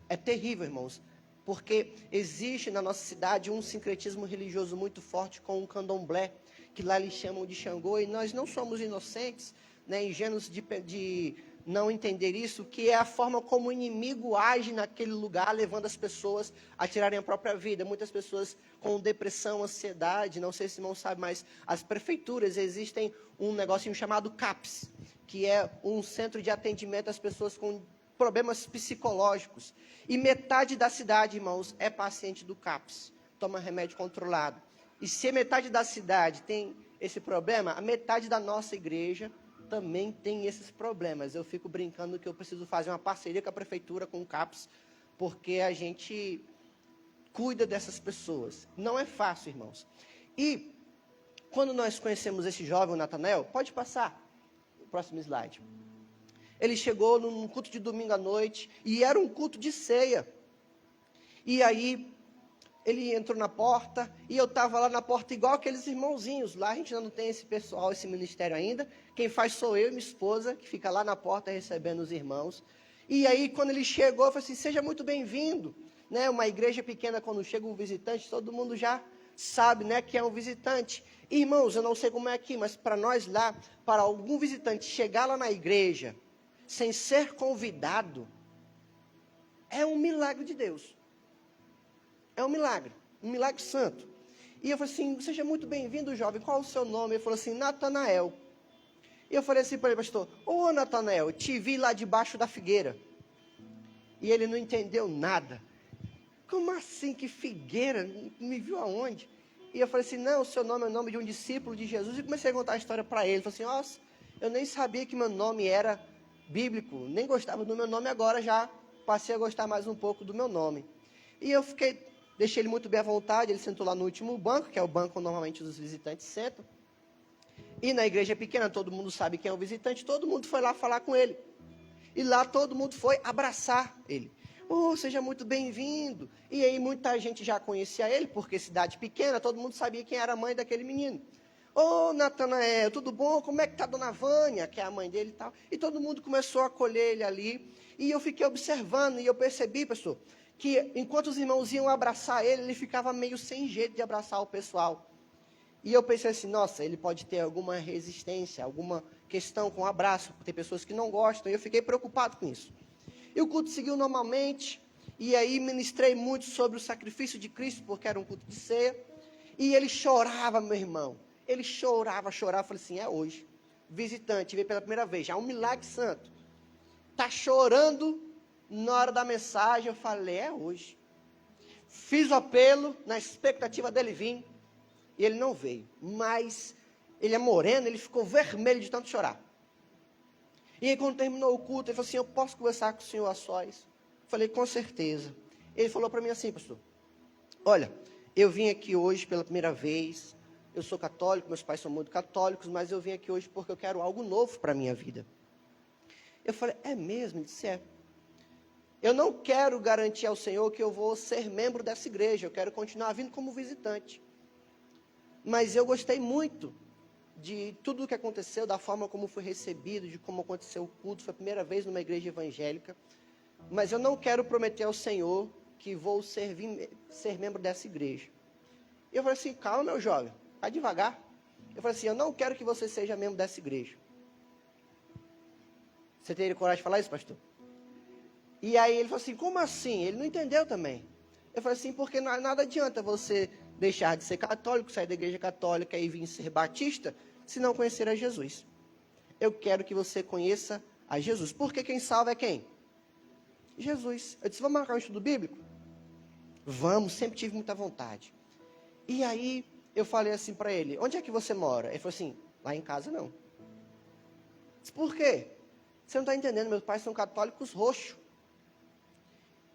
É terrível, irmãos, porque existe na nossa cidade um sincretismo religioso muito forte com o candomblé, que lá eles chamam de Xangô, e nós não somos inocentes, né, ingênuos de não entender isso, que é a forma como o inimigo age naquele lugar, levando as pessoas a tirarem a própria vida. Muitas pessoas com depressão, ansiedade, não sei se o irmão sabe, mas as prefeituras, existem um negocinho chamado CAPS, que é um centro de atendimento às pessoas com problemas psicológicos. E metade da cidade, irmãos, é paciente do CAPS, toma remédio controlado. E se metade da cidade tem esse problema, a metade da nossa igreja também tem esses problemas. Eu fico brincando que eu preciso fazer uma parceria com a prefeitura, com o CAPS, porque a gente cuida dessas pessoas. Não é fácil, irmãos. E quando nós conhecemos esse jovem, o Natanael, pode passar o próximo slide. Ele chegou num culto de domingo à noite, e era um culto de ceia. E aí ele entrou na porta, e eu estava lá na porta igual aqueles irmãozinhos. Lá a gente ainda não tem esse pessoal, esse ministério ainda. Quem faz sou eu e minha esposa, que fica lá na porta recebendo os irmãos. E aí, quando ele chegou, eu falei assim, seja muito bem-vindo. Né? Uma igreja pequena, quando chega um visitante, todo mundo já sabe, né, que é um visitante. Irmãos, eu não sei como é aqui, mas para nós lá, para algum visitante chegar lá na igreja, sem ser convidado, é um milagre de Deus. É um milagre santo. E eu falei assim, seja muito bem-vindo, jovem, qual o seu nome? Ele falou assim, Natanael. E eu falei assim para ele, pastor, ô Natanael, te vi lá debaixo da figueira. E ele não entendeu nada. Como assim, que figueira? Me viu aonde? E eu falei assim, não, o seu nome é o nome de um discípulo de Jesus. E comecei a contar a história para ele. Ele falou assim, nossa, eu nem sabia que meu nome era bíblico, nem gostava do meu nome, agora já passei a gostar mais um pouco do meu nome. E eu deixei ele muito bem à vontade, ele sentou lá no último banco, que é o banco onde normalmente os visitantes sentam. E na igreja pequena, todo mundo sabe quem é o visitante, todo mundo foi lá falar com ele. E lá todo mundo foi abraçar ele. Oh, seja muito bem-vindo. E aí muita gente já conhecia ele, porque cidade pequena, todo mundo sabia quem era a mãe daquele menino. Ô, Natanael, tudo bom? Como é que tá Dona Vânia, que é a mãe dele e tal? E todo mundo começou a acolher ele ali. E eu fiquei observando e eu percebi, pastor, que enquanto os irmãos iam abraçar ele, ele ficava meio sem jeito de abraçar o pessoal. E eu pensei assim, nossa, ele pode ter alguma resistência, alguma questão com o abraço. Tem pessoas que não gostam, e eu fiquei preocupado com isso. E o culto seguiu normalmente, e aí ministrei muito sobre o sacrifício de Cristo, porque era um culto de ceia. E ele chorava, meu irmão. Ele chorava. Eu falei assim, é hoje. Visitante, veio pela primeira vez, já um milagre santo. Está chorando na hora da mensagem. Eu falei, é hoje. Fiz o apelo, na expectativa dele vir. E ele não veio. Mas ele é moreno, ele ficou vermelho de tanto chorar. E aí quando terminou o culto, ele falou assim, eu posso conversar com o senhor a sós? Eu falei, com certeza. Ele falou para mim assim, pastor, olha, eu vim aqui hoje pela primeira vez, eu sou católico, meus pais são muito católicos, mas eu vim aqui hoje porque eu quero algo novo para a minha vida. Eu falei, é mesmo? Ele disse, é. Eu não quero garantir ao Senhor que eu vou ser membro dessa igreja, eu quero continuar vindo como visitante. Mas eu gostei muito de tudo o que aconteceu, da forma como foi recebido, de como aconteceu o culto. Foi a primeira vez numa igreja evangélica. Mas eu não quero prometer ao Senhor que vou ser membro dessa igreja. Eu falei assim, calma, meu jovem, vai devagar. Eu falei assim, eu não quero que você seja membro dessa igreja. Você teria coragem de falar isso, pastor? E aí ele falou assim, como assim? Ele não entendeu também. Eu falei assim, porque nada adianta você deixar de ser católico, sair da igreja católica e vir ser batista, se não conhecer a Jesus. Eu quero que você conheça a Jesus. Porque quem salva é quem? Jesus. Eu disse, vamos marcar um estudo bíblico? Vamos, sempre tive muita vontade. E aí eu falei assim para ele, onde é que você mora? Ele falou assim, lá em casa não. Eu disse, por quê? Você não está entendendo, meus pais são católicos roxos.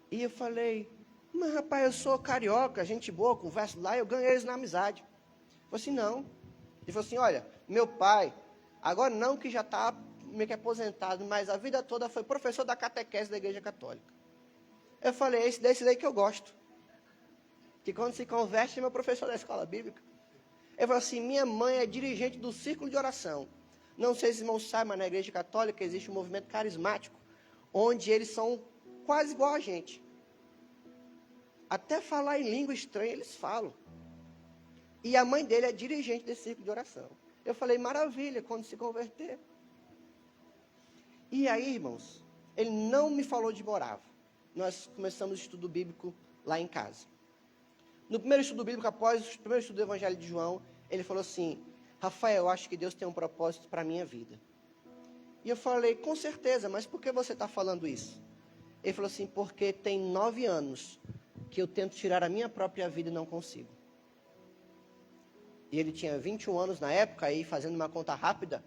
E eu falei, mas rapaz, eu sou carioca, gente boa, converso lá, eu ganhei eles na amizade. Ele falou assim, não. Ele falou assim, olha, meu pai, agora não que já está meio que aposentado, mas a vida toda foi professor da catequese da igreja católica. Eu falei, esse desse daí que eu gosto. Que quando se converte, é meu professor da escola bíblica. Ele falou assim, minha mãe é dirigente do círculo de oração. Não sei se os irmãos sabem, mas na igreja católica existe um movimento carismático, onde eles são quase igual a gente. Até falar em língua estranha eles falam. E a mãe dele é dirigente desse círculo de oração. Eu falei, maravilha, quando se converter. E aí, irmãos, ele não me falou de Morava. Nós começamos o estudo bíblico lá em casa. No primeiro estudo bíblico, após o primeiro estudo do Evangelho de João, ele falou assim, Rafael, eu acho que Deus tem um propósito para a minha vida. E eu falei, com certeza, mas por que você está falando isso? Ele falou assim, porque tem 9 anos que eu tento tirar a minha própria vida e não consigo. E ele tinha 21 anos na época, aí fazendo uma conta rápida,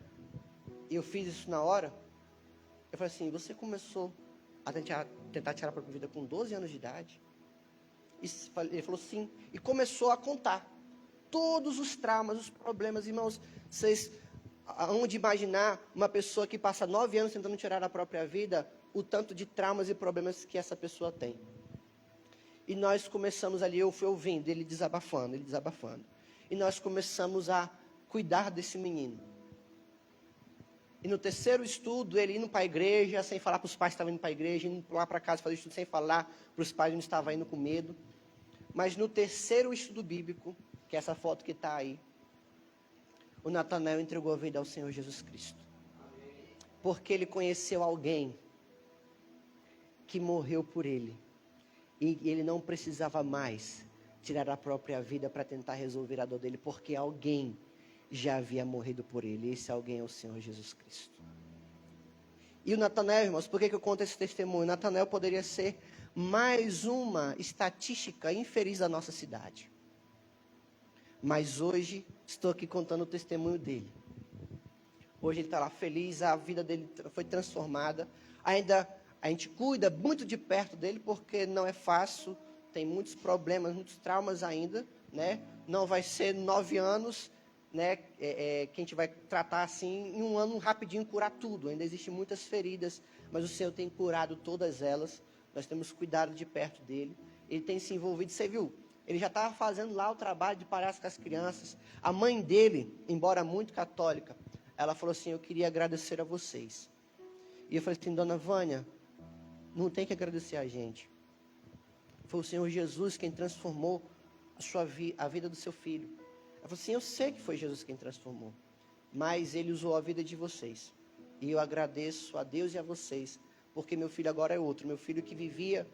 e eu fiz isso na hora. Eu falei assim, você começou a tentar tirar a própria vida com 12 anos de idade? E ele falou sim, e começou a contar todos os traumas, os problemas. Irmãos, vocês hão de imaginar uma pessoa que passa 9 anos tentando tirar a própria vida, o tanto de traumas e problemas que essa pessoa tem. E nós começamos ali, eu fui ouvindo, ele desabafando. E nós começamos a cuidar desse menino. E no terceiro estudo, ele indo para a igreja, sem falar para os pais que estavam indo para a igreja, indo lá para casa fazer estudo sem falar para os pais que não estavam indo com medo. Mas no terceiro estudo bíblico, que é essa foto que está aí, o Natanael entregou a vida ao Senhor Jesus Cristo. Porque ele conheceu alguém que morreu por ele. E ele não precisava mais tirar a própria vida para tentar resolver a dor dele, porque alguém já havia morrido por ele. Esse alguém é o Senhor Jesus Cristo. E o Natanael, irmãos, por que eu conto esse testemunho? Natanael poderia ser mais uma estatística infeliz da nossa cidade. Mas hoje estou aqui contando o testemunho dele. Hoje ele está lá feliz, a vida dele foi transformada. Ainda a gente cuida muito de perto dele, porque não é fácil, tem muitos problemas, muitos traumas ainda, né? Não vai ser 9 anos, né? Que a gente vai tratar assim, em um ano rapidinho curar tudo. Ainda existem muitas feridas, mas o Senhor tem curado todas elas, nós temos cuidado de perto dele. Ele tem se envolvido, você viu, ele já estava fazendo lá o trabalho de palhaço com as crianças. A mãe dele, embora muito católica, ela falou assim, eu queria agradecer a vocês. E eu falei assim, dona Vânia, não tem que agradecer a gente. Foi o Senhor Jesus quem transformou a vida do seu filho. Ela falou assim, eu sei que foi Jesus quem transformou, mas Ele usou a vida de vocês. E eu agradeço a Deus e a vocês, porque meu filho agora é outro. Meu filho que vivia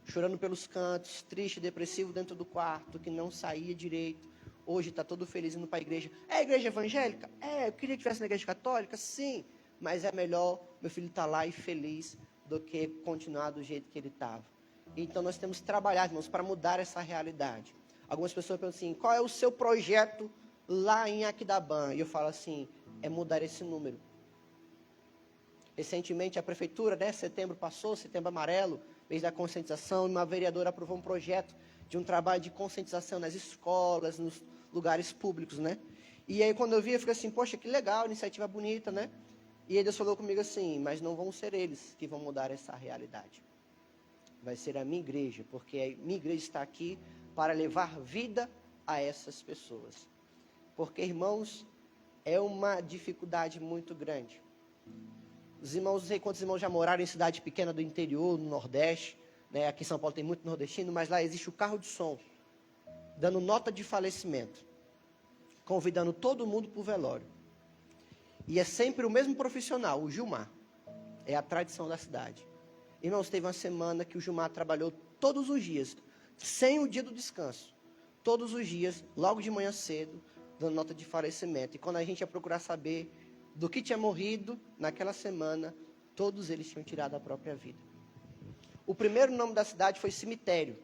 chorando pelos cantos, triste, depressivo dentro do quarto, que não saía direito. Hoje está todo feliz indo para a igreja. É a igreja evangélica? É, eu queria que estivesse na igreja católica? Sim, mas é melhor meu filho estar lá e feliz do que continuar do jeito que ele estava. Então nós temos que trabalhar, irmãos, para mudar essa realidade. Algumas pessoas perguntam assim, qual é o seu projeto lá em Aquidabã? E eu falo assim, é mudar esse número. Recentemente a prefeitura, né, setembro passou, setembro amarelo, mês da conscientização, uma vereadora aprovou um projeto de um trabalho de conscientização nas escolas, nos lugares públicos, né? E aí quando eu vi, eu fiquei assim, poxa, que legal, iniciativa bonita, né? E aí Deus falou comigo assim, mas não vão ser eles que vão mudar essa realidade. Vai ser a minha igreja, porque a minha igreja está aqui para levar vida a essas pessoas. Porque, irmãos, é uma dificuldade muito grande. Os irmãos, não sei quantos irmãos já moraram em cidade pequena do interior, no Nordeste, né? Aqui em São Paulo tem muito nordestino, mas lá existe o carro de som, dando nota de falecimento, convidando todo mundo para o velório. E é sempre o mesmo profissional, o Gilmar. É a tradição da cidade. Irmãos, teve uma semana que o Gilmar trabalhou todos os dias, sem o dia do descanso. Todos os dias, logo de manhã cedo, dando nota de falecimento. E quando a gente ia procurar saber do que tinha morrido naquela semana, todos eles tinham tirado a própria vida. O primeiro nome da cidade foi cemitério.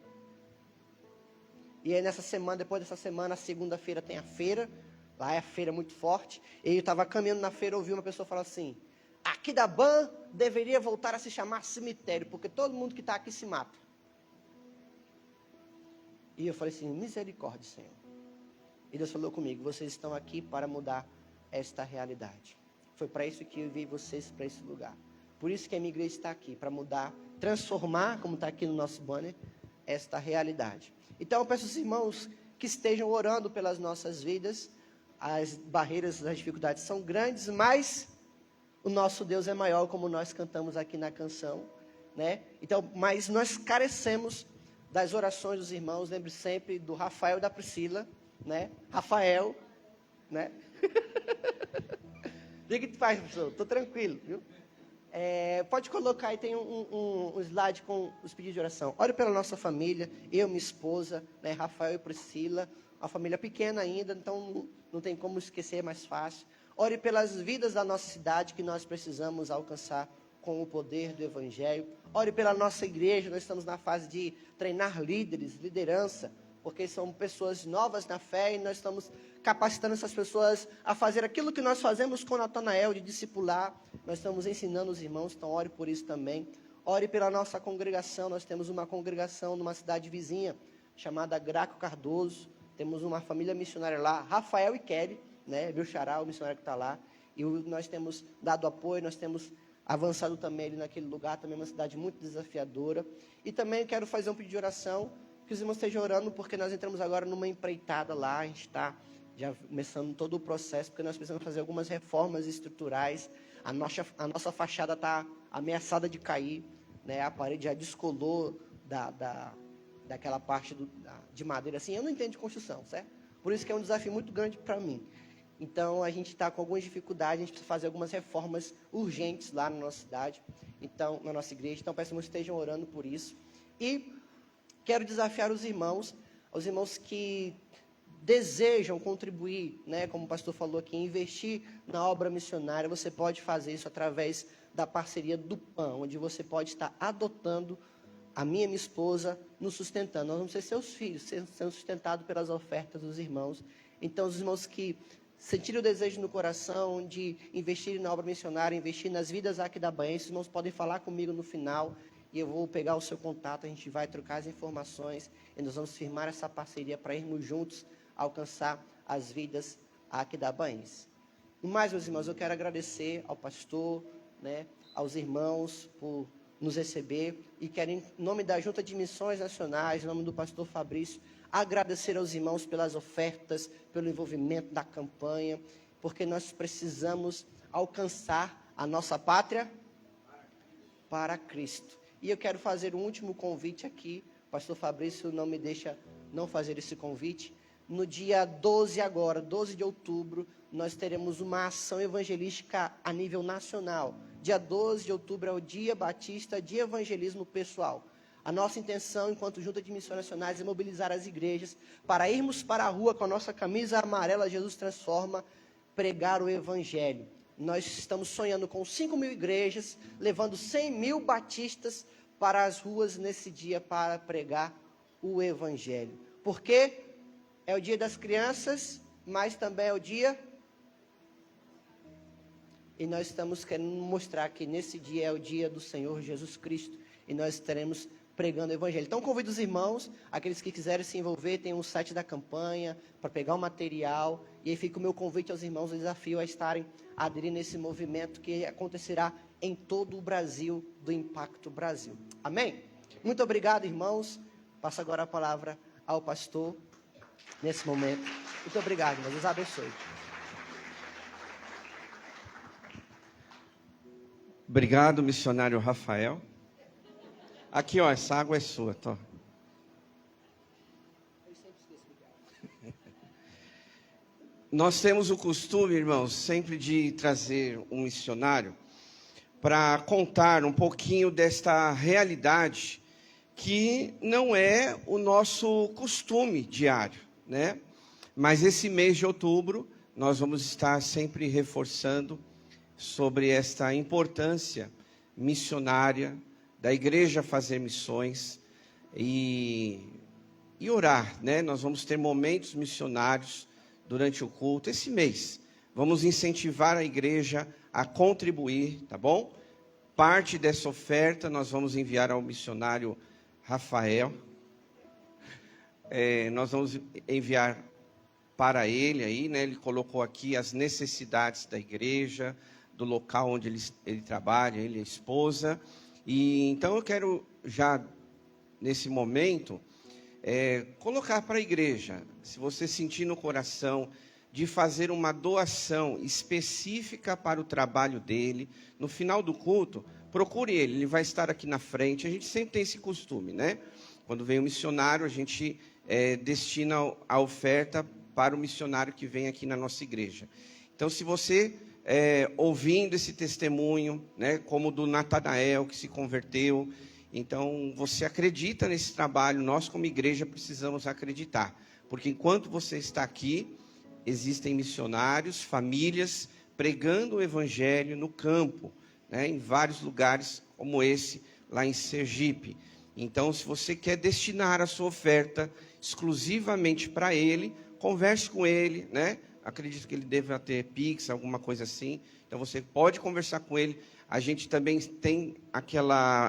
E aí nessa semana, depois dessa semana, a segunda-feira tem a feira. Lá é a feira muito forte. E eu estava caminhando na feira, ouvi uma pessoa falar assim, Aquidabã deveria voltar a se chamar cemitério, porque todo mundo que está aqui se mata. E eu falei assim, misericórdia, Senhor. E Deus falou comigo, vocês estão aqui para mudar esta realidade. Foi para isso que eu enviei vocês para esse lugar. Por isso que a minha igreja está aqui, para mudar, transformar, como está aqui no nosso banner, esta realidade. Então eu peço aos irmãos que estejam orando pelas nossas vidas. As barreiras, as dificuldades são grandes, mas o nosso Deus é maior, como nós cantamos aqui na canção, né? Então, mas nós carecemos das orações dos irmãos. Lembre sempre do Rafael e da Priscila, né? Rafael, né? O que tu faz, professor? Estou tranquilo, viu? Pode colocar aí, tem um slide com os pedidos de oração. Ore pela nossa família, eu, minha esposa, né? Rafael e Priscila, uma família pequena ainda, então não tem como esquecer, é mais fácil. Ore pelas vidas da nossa cidade que nós precisamos alcançar com o poder do Evangelho. Ore pela nossa igreja, nós estamos na fase de treinar líderes, liderança, porque são pessoas novas na fé e nós estamos capacitando essas pessoas a fazer aquilo que nós fazemos com Natanael, de discipular. Nós estamos ensinando os irmãos, então ore por isso também. Ore pela nossa congregação, nós temos uma congregação numa cidade vizinha, chamada Graco Cardoso. Temos uma família missionária lá, Rafael e Kelly, né? Meu xará, o missionário que está lá. E nós temos dado apoio, nós temos avançado também ali naquele lugar, também uma cidade muito desafiadora. E também quero fazer um pedido de oração, que os irmãos estejam orando, porque nós entramos agora numa empreitada lá, a gente está já começando todo o processo, porque nós precisamos fazer algumas reformas estruturais. A nossa fachada está ameaçada de cair, né? A parede já descolou daquela parte de madeira, assim. Eu não entendo de construção, certo? Por isso que é um desafio muito grande para mim. Então, a gente está com algumas dificuldades, a gente precisa fazer algumas reformas urgentes lá na nossa cidade, então, na nossa igreja. Então, peço que estejam orando por isso. E quero desafiar os irmãos que desejam contribuir, né, como o pastor falou aqui, investir na obra missionária. Você pode fazer isso através da parceria do PAN, onde você pode estar adotando a minha esposa, nos sustentando. Nós vamos ser seus filhos, sendo sustentados pelas ofertas dos irmãos. Então, os irmãos que sentirem o desejo no coração de investir na obra missionária, investir nas vidas aquidabãenses, os irmãos podem falar comigo no final, e eu vou pegar o seu contato, a gente vai trocar as informações, e nós vamos firmar essa parceria para irmos juntos alcançar as vidas aquidabãenses. No mais, meus irmãos, eu quero agradecer ao pastor, né, aos irmãos por nos receber. E quero, em nome da Junta de Missões Nacionais, em nome do pastor Fabrício, agradecer aos irmãos pelas ofertas, pelo envolvimento da campanha, porque nós precisamos alcançar a nossa pátria para Cristo. E eu quero fazer um último convite aqui. O pastor Fabrício não me deixa não fazer esse convite. No dia 12 agora, 12 de outubro, nós teremos uma ação evangelística a nível nacional. Dia 12 de outubro é o Dia Batista de Evangelismo Pessoal. A nossa intenção, enquanto Junta de Missões Nacionais, é mobilizar as igrejas para irmos para a rua com a nossa camisa amarela Jesus Transforma, pregar o Evangelho. Nós estamos sonhando com 5.000 igrejas, levando 100.000 batistas para as ruas nesse dia para pregar o Evangelho. Porque é o dia das crianças, mas também é o dia... E nós estamos querendo mostrar que nesse dia é o dia do Senhor Jesus Cristo. E nós estaremos pregando o Evangelho. Então, convido os irmãos, aqueles que quiserem se envolver, tem um site da campanha, para pegar o material. E aí fica o meu convite aos irmãos, o desafio a estarem aderindo a esse movimento que acontecerá em todo o Brasil, do Impacto Brasil. Amém? Muito obrigado, irmãos. Passo agora a palavra ao pastor, nesse momento. Muito obrigado, irmãos. Deus abençoe. Obrigado, missionário Rafael. Aqui, ó, essa água é sua, tá? Nós temos o costume, irmãos, sempre de trazer um missionário para contar um pouquinho desta realidade que não é o nosso costume diário, né? Mas esse mês de outubro, nós vamos estar sempre reforçando sobre esta importância missionária da igreja fazer missões e orar, né? Nós vamos ter momentos missionários durante o culto esse mês. Vamos incentivar a igreja a contribuir, tá bom? Parte dessa oferta nós vamos enviar ao missionário Rafael. Nós vamos enviar para ele aí, né? Ele colocou aqui as necessidades da igreja, do local onde ele trabalha, ele e a esposa. E então eu quero já, nesse momento, colocar para a igreja, se você sentir no coração de fazer uma doação específica para o trabalho dele, no final do culto, procure ele vai estar aqui na frente. A gente sempre tem esse costume, né? Quando vem um missionário, a gente destina a oferta para o missionário que vem aqui na nossa igreja. Então, se você... ouvindo esse testemunho, né, como o do Natanael, que se converteu. Então, você acredita nesse trabalho, nós como igreja precisamos acreditar, porque enquanto você está aqui, existem missionários, famílias, pregando o Evangelho no campo, né, em vários lugares como esse, lá em Sergipe. Então, se você quer destinar a sua oferta exclusivamente para ele, converse com ele, né? Acredito que ele deva ter Pix, alguma coisa assim. Então você pode conversar com ele. A gente também tem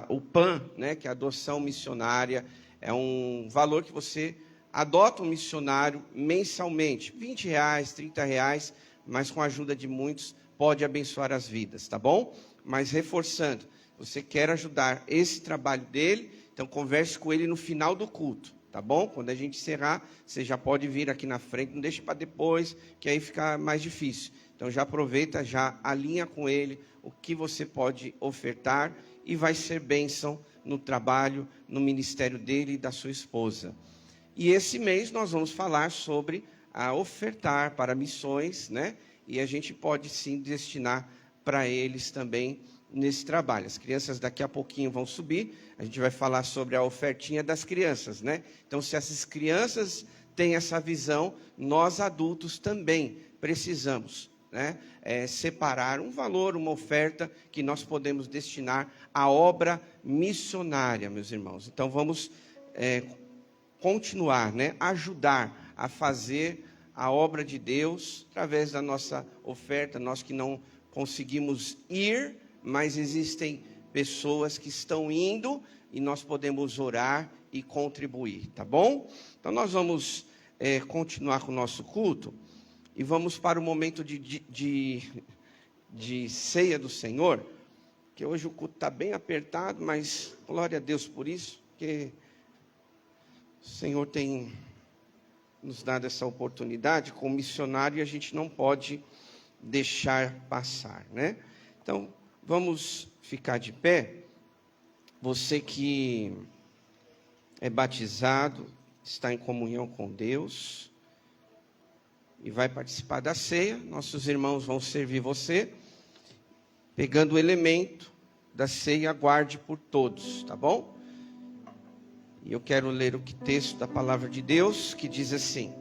o PAN, né, que é a adoção missionária. É um valor que você adota um missionário mensalmente. R$20, R$30, mas com a ajuda de muitos pode abençoar as vidas, tá bom? Mas reforçando, você quer ajudar esse trabalho dele, então converse com ele no final do culto. Tá bom? Quando a gente encerrar, você já pode vir aqui na frente, não deixe para depois, que aí fica mais difícil. Então já aproveita, já alinha com ele o que você pode ofertar e vai ser bênção no trabalho, no ministério dele e da sua esposa. E esse mês nós vamos falar sobre a ofertar para missões, né? E a gente pode sim destinar para eles também nesse trabalho. As crianças daqui a pouquinho vão subir, a gente vai falar sobre a ofertinha das crianças, né? Então, se essas crianças têm essa visão, nós adultos também precisamos, né? Separar um valor, uma oferta que nós podemos destinar à obra missionária, meus irmãos. Então, vamos continuar, né? Ajudar a fazer a obra de Deus através da nossa oferta, nós que não conseguimos ir, mas existem pessoas que estão indo e nós podemos orar e contribuir, tá bom? Então nós vamos continuar com o nosso culto e vamos para o momento de ceia do Senhor, porque hoje o culto está bem apertado, mas glória a Deus por isso, porque o Senhor tem nos dado essa oportunidade como missionário e a gente não pode deixar passar, né? Então, vamos ficar de pé. Você que é batizado, está em comunhão com Deus e vai participar da ceia, nossos irmãos vão servir você, pegando o elemento da ceia, aguarde por todos, tá bom? E eu quero ler o texto da palavra de Deus, que diz assim: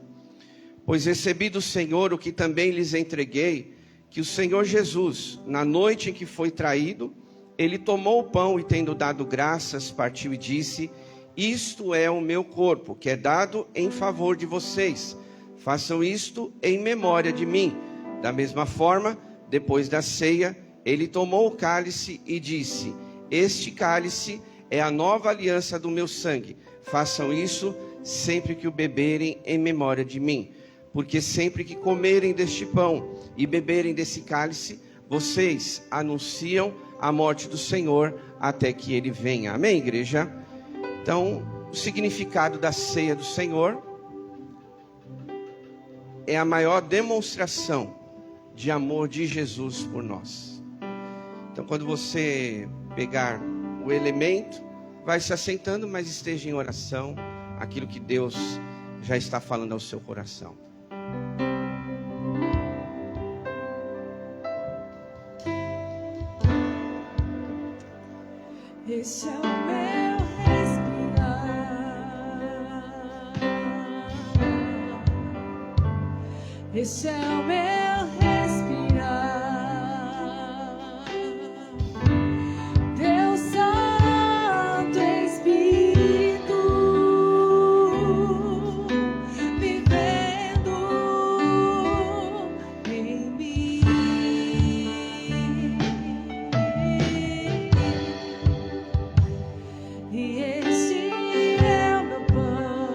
pois recebi do Senhor o que também lhes entreguei, que o Senhor Jesus, na noite em que foi traído, ele tomou o pão e, tendo dado graças, partiu e disse: isto é o meu corpo, que é dado em favor de vocês. Façam isto em memória de mim. Da mesma forma, depois da ceia, ele tomou o cálice e disse: este cálice é a nova aliança do meu sangue. Façam isso sempre que o beberem em memória de mim. Porque sempre que comerem deste pão e beberem desse cálice, vocês anunciam a morte do Senhor até que ele venha. Amém, igreja? Então, o significado da ceia do Senhor é a maior demonstração de amor de Jesus por nós. Então, quando você pegar o elemento, vai se assentando, mas esteja em oração, aquilo que Deus já está falando ao seu coração. Esse é o meu respirar, esse é o meu respirar. Deus Santo Espírito, vivendo em mim. E este é o meu pão,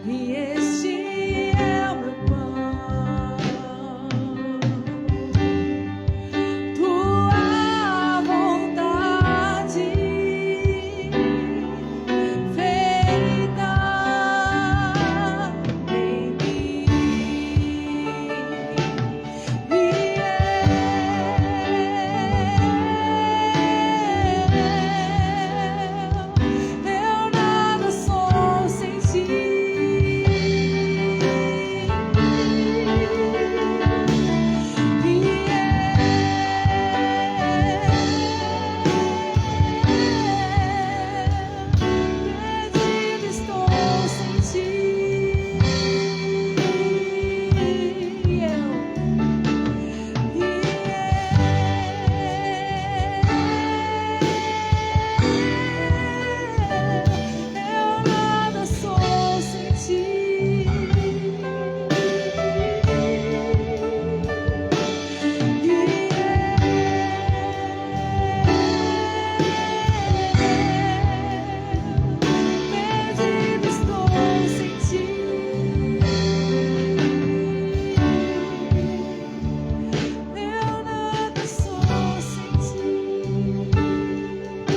e este é o meu pão. Tua vontade feita em mim. Eu nada sou sem ti. Perdido estou sem ti. Eu nada sou sem ti. Perdido estou sem ti. Eu nada sou sem ti. Perdido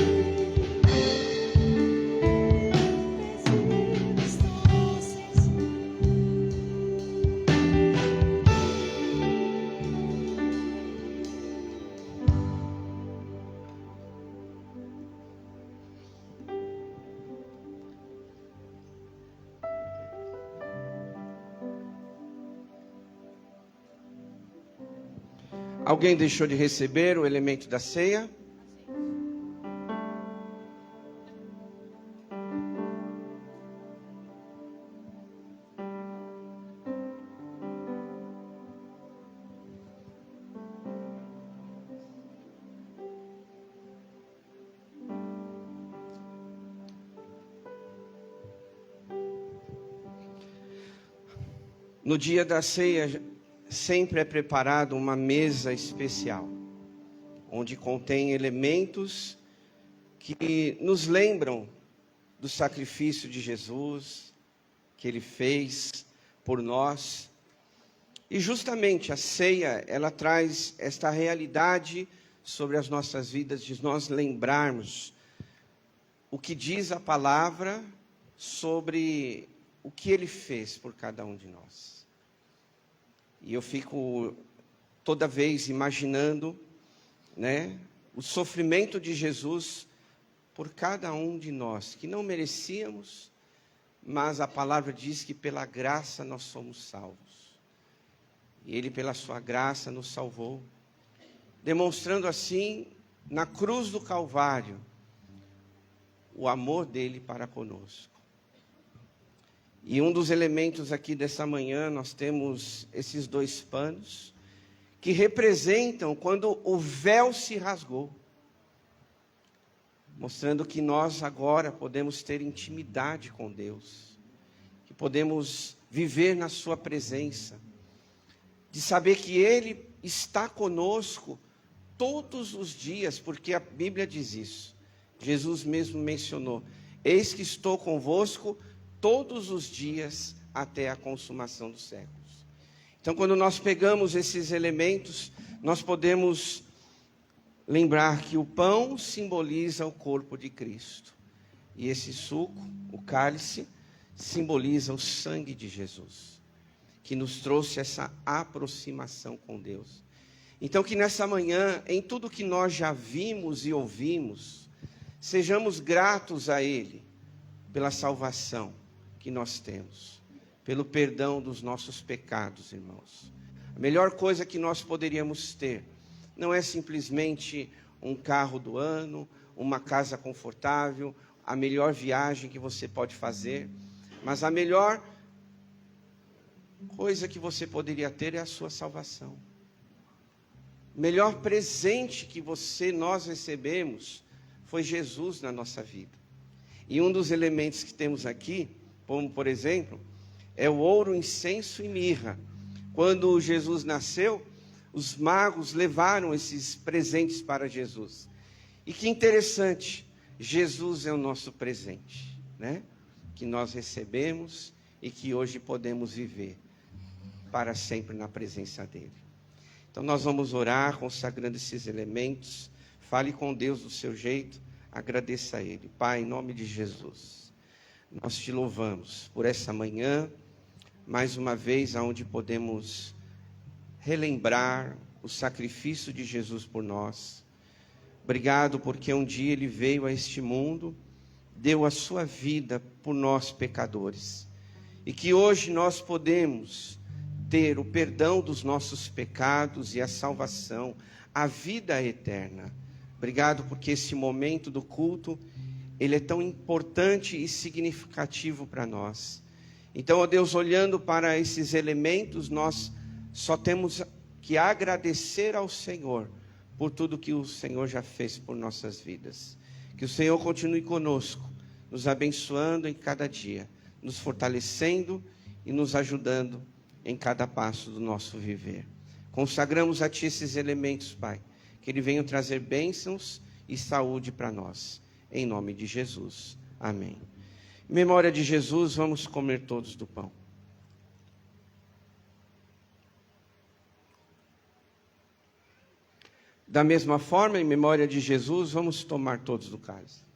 estou sem ti. Alguém deixou de receber o elemento da ceia? No dia da ceia, sempre é preparada uma mesa especial, onde contém elementos que nos lembram do sacrifício de Jesus, que Ele fez por nós. E justamente a ceia, ela traz esta realidade sobre as nossas vidas, de nós lembrarmos o que diz a palavra sobre o que Ele fez por cada um de nós. E eu fico toda vez imaginando, né, o sofrimento de Jesus por cada um de nós, que não merecíamos, mas a palavra diz que pela graça nós somos salvos. E Ele, pela sua graça, nos salvou, demonstrando assim, na cruz do Calvário, o amor dele para conosco. E um dos elementos aqui dessa manhã, nós temos esses 2 panos, que representam quando o véu se rasgou, mostrando que nós agora podemos ter intimidade com Deus, que podemos viver na sua presença, de saber que Ele está conosco todos os dias, porque a Bíblia diz isso. Jesus mesmo mencionou: eis que estou convosco todos os dias até a consumação dos séculos. Então, quando nós pegamos esses elementos, nós podemos lembrar que o pão simboliza o corpo de Cristo. E esse suco, o cálice, simboliza o sangue de Jesus, que nos trouxe essa aproximação com Deus. Então, que nessa manhã, em tudo que nós já vimos e ouvimos, sejamos gratos a Ele pela salvação que nós temos, pelo perdão dos nossos pecados, irmãos. A melhor coisa que nós poderíamos ter não é simplesmente um carro do ano, uma casa confortável, a melhor viagem que você pode fazer, mas a melhor coisa que você poderia ter é a sua salvação. O melhor presente que nós recebemos foi Jesus na nossa vida. E um dos elementos que temos aqui, como por exemplo, é o ouro, incenso e mirra. Quando Jesus nasceu, os magos levaram esses presentes para Jesus. E que interessante, Jesus é o nosso presente, né? Que nós recebemos e que hoje podemos viver para sempre na presença dEle. Então nós vamos orar consagrando esses elementos. Fale com Deus do seu jeito, agradeça a Ele. Pai, em nome de Jesus, nós te louvamos por essa manhã, mais uma vez, aonde podemos relembrar o sacrifício de Jesus por nós. Obrigado porque um dia Ele veio a este mundo, deu a sua vida por nós pecadores, e que hoje nós podemos ter o perdão dos nossos pecados e a salvação, a vida eterna. Obrigado porque esse momento do culto, ele é tão importante e significativo para nós. Então, ó Deus, olhando para esses elementos, nós só temos que agradecer ao Senhor por tudo que o Senhor já fez por nossas vidas. Que o Senhor continue conosco, nos abençoando em cada dia, nos fortalecendo e nos ajudando em cada passo do nosso viver. Consagramos a Ti esses elementos, Pai, que Ele venha trazer bênçãos e saúde para nós. Em nome de Jesus. Amém. Em memória de Jesus, vamos comer todos do pão. Da mesma forma, em memória de Jesus, vamos tomar todos do cálice.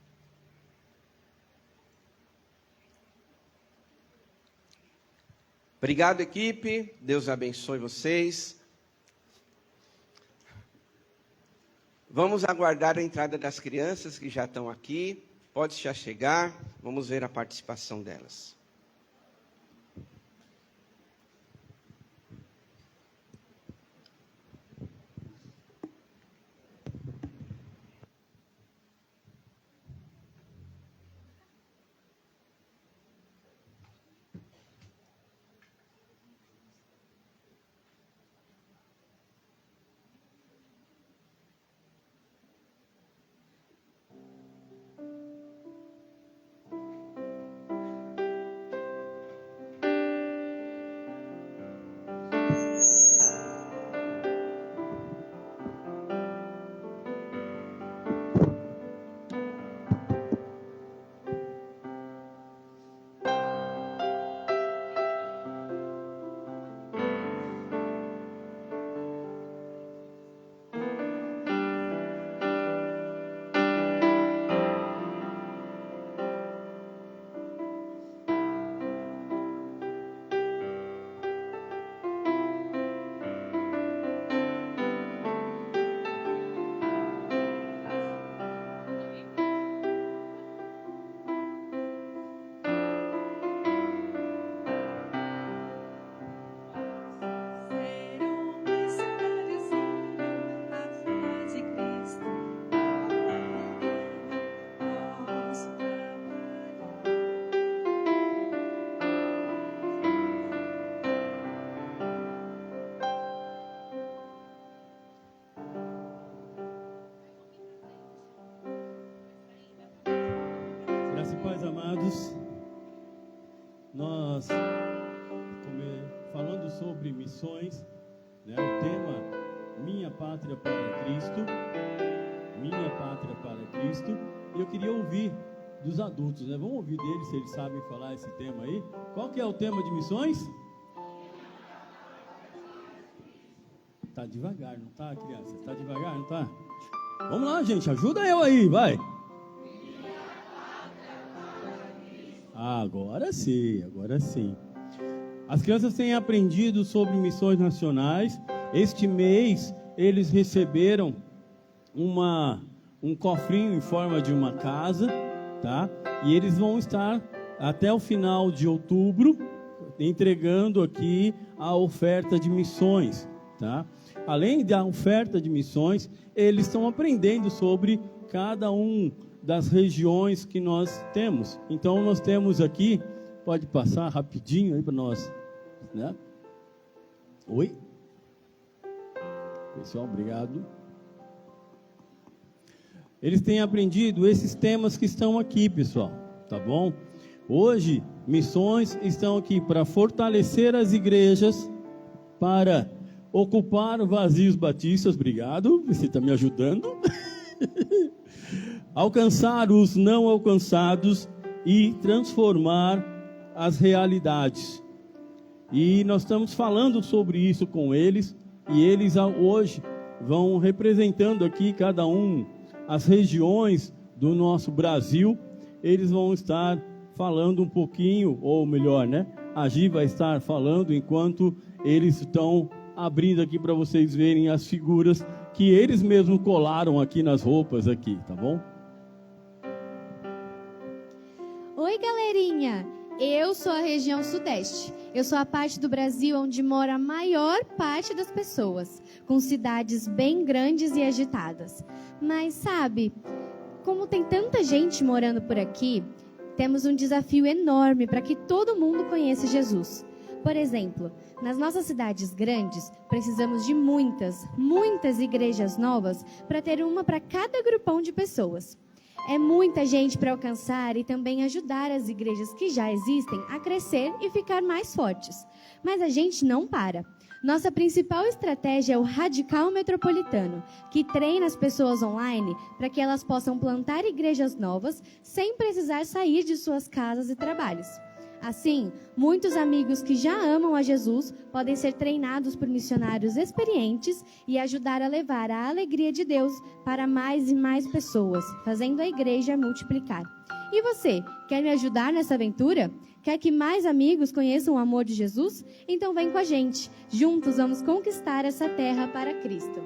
Obrigado, equipe. Deus abençoe vocês. Vamos aguardar a entrada das crianças que já estão aqui. Pode já chegar. Vamos ver a participação delas. paz, amados. Nós, falando sobre missões, né, o tema Minha Pátria para Cristo, Minha Pátria para Cristo, e eu queria ouvir dos adultos, né? Vamos ouvir deles se eles sabem falar esse tema aí. Qual que é o tema de missões? Tá devagar, não tá, criança? Tá devagar, não tá? Vamos lá, gente, ajuda eu aí, vai. Agora sim, agora sim. As crianças têm aprendido sobre missões nacionais. Este mês eles receberam um cofrinho em forma de uma casa, tá? E eles vão estar até o final de outubro entregando aqui a oferta de missões, tá? Além da oferta de missões, eles estão aprendendo sobre cada um das regiões que nós temos. Então nós temos aqui, pode passar rapidinho aí para nós, né? Oi? Pessoal, obrigado. Eles têm aprendido esses temas que estão aqui, pessoal, tá bom? Hoje, missões estão aqui para fortalecer as igrejas, para ocupar vazios batistas, obrigado, você está me ajudando. Alcançar os não alcançados e transformar as realidades. E nós estamos falando sobre isso com eles, e eles hoje vão representando aqui cada um as regiões do nosso Brasil. Eles vão estar falando um pouquinho, ou melhor, né? A Gi vai estar falando enquanto eles estão abrindo aqui para vocês verem as figuras que eles mesmos colaram aqui nas roupas aqui, tá bom? Oi, galerinha! Eu sou a região sudeste. Eu sou a parte do Brasil onde mora a maior parte das pessoas, com cidades bem grandes e agitadas. Mas sabe, como tem tanta gente morando por aqui, temos um desafio enorme para que todo mundo conheça Jesus. Por exemplo, nas nossas cidades grandes, precisamos de muitas igrejas novas para ter uma para cada grupão de pessoas. É muita gente para alcançar e também ajudar as igrejas que já existem a crescer e ficar mais fortes. Mas a gente não para. Nossa principal estratégia é o Radical Metropolitano, que treina as pessoas online para que elas possam plantar igrejas novas sem precisar sair de suas casas e trabalhos. Assim, muitos amigos que já amam a Jesus podem ser treinados por missionários experientes e ajudar a levar a alegria de Deus para mais e mais pessoas, fazendo a igreja multiplicar. E você, quer me ajudar nessa aventura? Quer que mais amigos conheçam o amor de Jesus? Então vem com a gente. Juntos vamos conquistar essa terra para Cristo.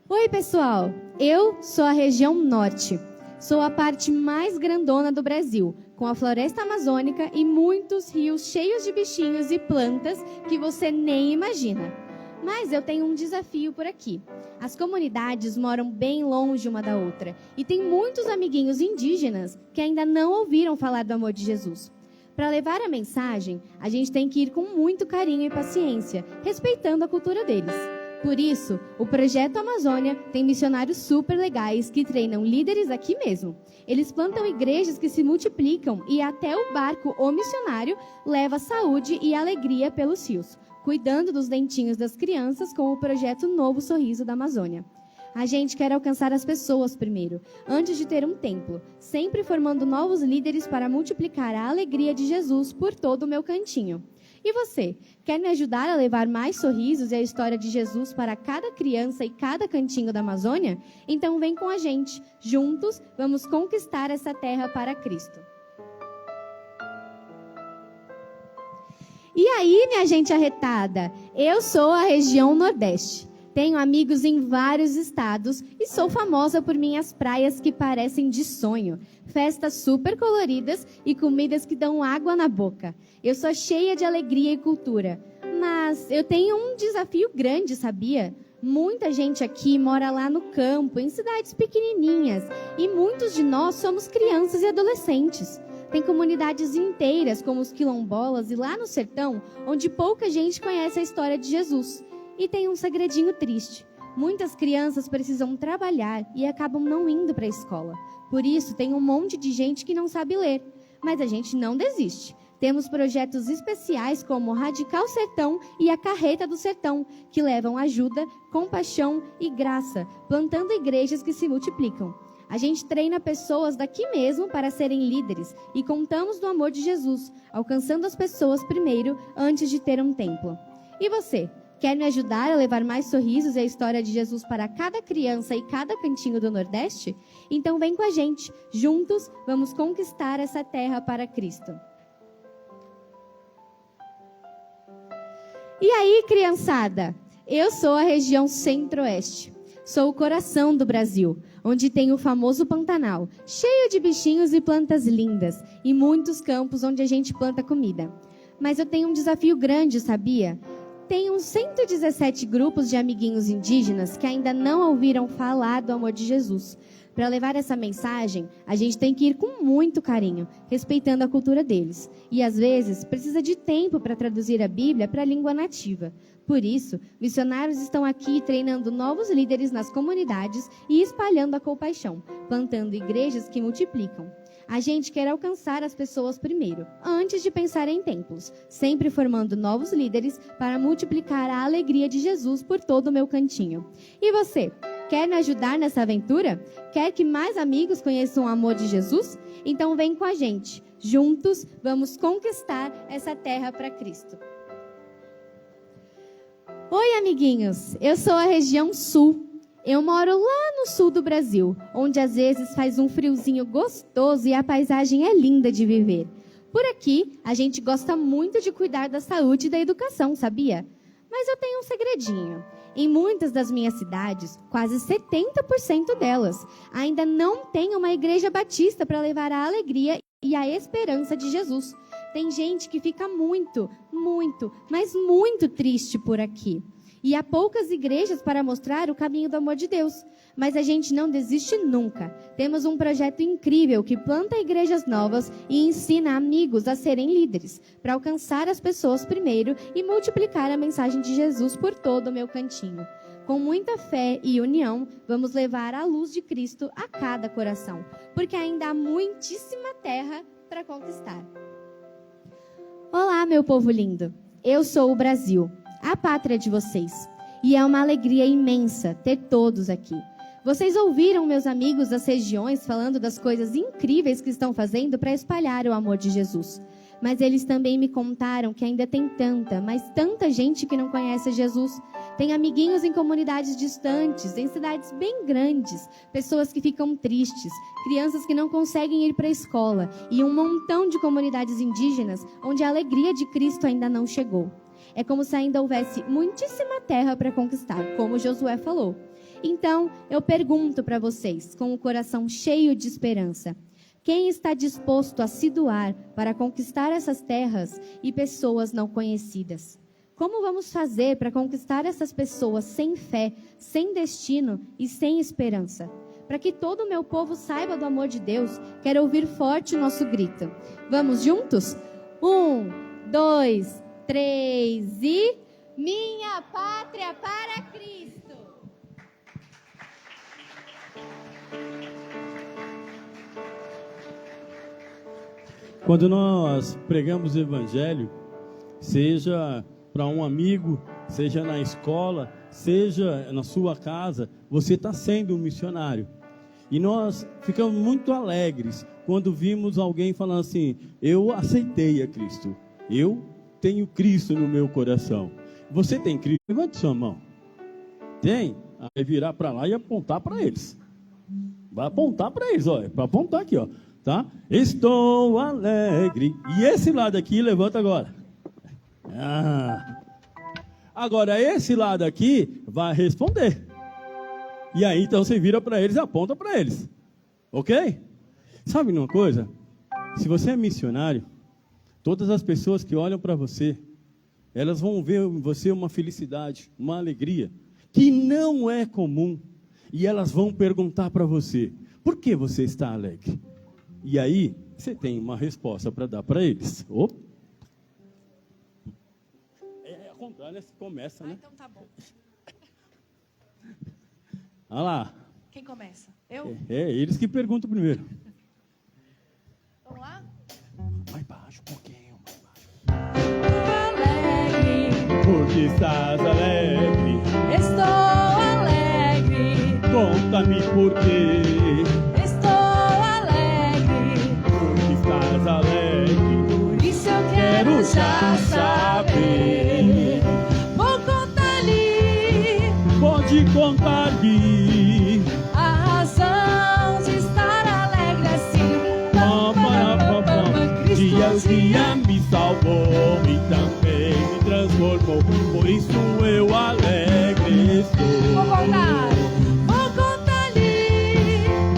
Oi, pessoal. Eu sou a região norte. Sou a parte mais grandona do Brasil, com a floresta amazônica e muitos rios cheios de bichinhos e plantas que você nem imagina. Mas eu tenho um desafio por aqui. As comunidades moram bem longe uma da outra e tem muitos amiguinhos indígenas que ainda não ouviram falar do amor de Jesus. Para levar a mensagem, a gente tem que ir com muito carinho e paciência, respeitando a cultura deles. Por isso, o Projeto Amazônia tem missionários super legais que treinam líderes aqui mesmo. Eles plantam igrejas que se multiplicam e até o barco ou missionário leva saúde e alegria pelos rios, cuidando dos dentinhos das crianças com o projeto Novo Sorriso da Amazônia. A gente quer alcançar as pessoas primeiro, antes de ter um templo, sempre formando novos líderes para multiplicar a alegria de Jesus por todo o meu cantinho. E você, quer me ajudar a levar mais sorrisos e a história de Jesus para cada criança e cada cantinho da Amazônia? Então vem com a gente. Juntos, vamos conquistar essa terra para Cristo. E aí, minha gente arretada? Eu sou a região Nordeste. Tenho amigos em vários estados e sou famosa por minhas praias que parecem de sonho, festas super coloridas e comidas que dão água na boca. Eu sou cheia de alegria e cultura, mas eu tenho um desafio grande, sabia? Muita gente aqui mora lá no campo, em cidades pequenininhas, e muitos de nós somos crianças e adolescentes. Tem comunidades inteiras, como os quilombolas e lá no sertão, onde pouca gente conhece a história de Jesus. E tem um segredinho triste. Muitas crianças precisam trabalhar e acabam não indo para a escola. Por isso, tem um monte de gente que não sabe ler. Mas a gente não desiste. Temos projetos especiais como Radical Sertão e a Carreta do Sertão, que levam ajuda, compaixão e graça, plantando igrejas que se multiplicam. A gente treina pessoas daqui mesmo para serem líderes e contamos do amor de Jesus, alcançando as pessoas primeiro antes de ter um templo. E você? Quer me ajudar a levar mais sorrisos e a história de Jesus para cada criança e cada cantinho do Nordeste? Então vem com a gente. Juntos, vamos conquistar essa terra para Cristo. E aí, criançada? Eu sou a região Centro-Oeste. Sou o coração do Brasil, onde tem o famoso Pantanal, cheio de bichinhos e plantas lindas, e muitos campos onde a gente planta comida. Mas eu tenho um desafio grande, sabia? Tem uns 117 grupos de amiguinhos indígenas que ainda não ouviram falar do amor de Jesus. Para levar essa mensagem, a gente tem que ir com muito carinho, respeitando a cultura deles. E às vezes precisa de tempo para traduzir a Bíblia para a língua nativa. Por isso, missionários estão aqui treinando novos líderes nas comunidades e espalhando a compaixão, plantando igrejas que multiplicam. A gente quer alcançar as pessoas primeiro, antes de pensar em templos, sempre formando novos líderes para multiplicar a alegria de Jesus por todo o meu cantinho. E você, quer me ajudar nessa aventura? Quer que mais amigos conheçam o amor de Jesus? Então vem com a gente. Juntos, vamos conquistar essa terra para Cristo. Oi, amiguinhos. Eu sou a região Sul. Eu moro lá no sul do Brasil, onde às vezes faz um friozinho gostoso e a paisagem é linda de viver. Por aqui, a gente gosta muito de cuidar da saúde e da educação, sabia? Mas eu tenho um segredinho. Em muitas das minhas cidades, quase 70% delas, ainda não tem uma igreja batista para levar a alegria e a esperança de Jesus. Tem gente que fica muito, mas muito triste por aqui. E há poucas igrejas para mostrar o caminho do amor de Deus. Mas a gente não desiste nunca. Temos um projeto incrível que planta igrejas novas e ensina amigos a serem líderes, para alcançar as pessoas primeiro e multiplicar a mensagem de Jesus por todo o meu cantinho. Com muita fé e união, vamos levar a luz de Cristo a cada coração, porque ainda há muitíssima terra para conquistar. Olá, meu povo lindo. Eu sou o Brasil, a pátria de vocês. E é uma alegria imensa ter todos aqui. Vocês ouviram meus amigos das regiões falando das coisas incríveis que estão fazendo para espalhar o amor de Jesus. Mas eles também me contaram que ainda tem tanta gente que não conhece Jesus. Tem amiguinhos em comunidades distantes, em cidades bem grandes, pessoas que ficam tristes, crianças que não conseguem ir para a escola e um montão de comunidades indígenas onde a alegria de Cristo ainda não chegou. É como se ainda houvesse muitíssima terra para conquistar, como Josué falou. Então, eu pergunto para vocês, com o coração cheio de esperança, quem está disposto a se doar para conquistar essas terras e pessoas não conhecidas? Como vamos fazer para conquistar essas pessoas sem fé, sem destino e sem esperança? Para que todo o meu povo saiba do amor de Deus, quero ouvir forte o nosso grito. Vamos juntos? 1, 2, 3 e... Minha pátria para Cristo! Quando nós pregamos o Evangelho, seja para um amigo, seja na escola, seja na sua casa, você está sendo um missionário. E nós ficamos muito alegres quando vimos alguém falando assim, eu aceitei a Cristo, eu tenho Cristo no meu coração. Você tem Cristo? Levante sua mão. Tem? Aí virar para lá e apontar para eles. Vai apontar para eles, olha, para apontar aqui, ó. Tá? Estou alegre. E esse lado aqui, levanta agora. Agora, esse lado aqui vai responder. E aí, então, você vira para eles e aponta para eles. Ok? Sabe uma coisa? Se você é missionário, todas as pessoas que olham para você, elas vão ver em você uma felicidade, uma alegria, que não é comum. E elas vão perguntar para você, por que você está alegre? E aí, você tem uma resposta para dar para eles. É ao contrário, né? Você começa, né? Então tá bom. Olha lá. Quem começa? Eu? É eles que perguntam primeiro. Vamos lá? Mais baixo, um pouquinho, mais baixo. Alegre, Porque estás alegre, estou alegre, conta-me por quê. estou alegre, Porque estás alegre, por isso eu quero já saber. Vou contar-lhe pode contar-me. a razão de estar alegre assim. Dia me salvou e também me transformou, por isso eu alegre estou. Vou contar-lhe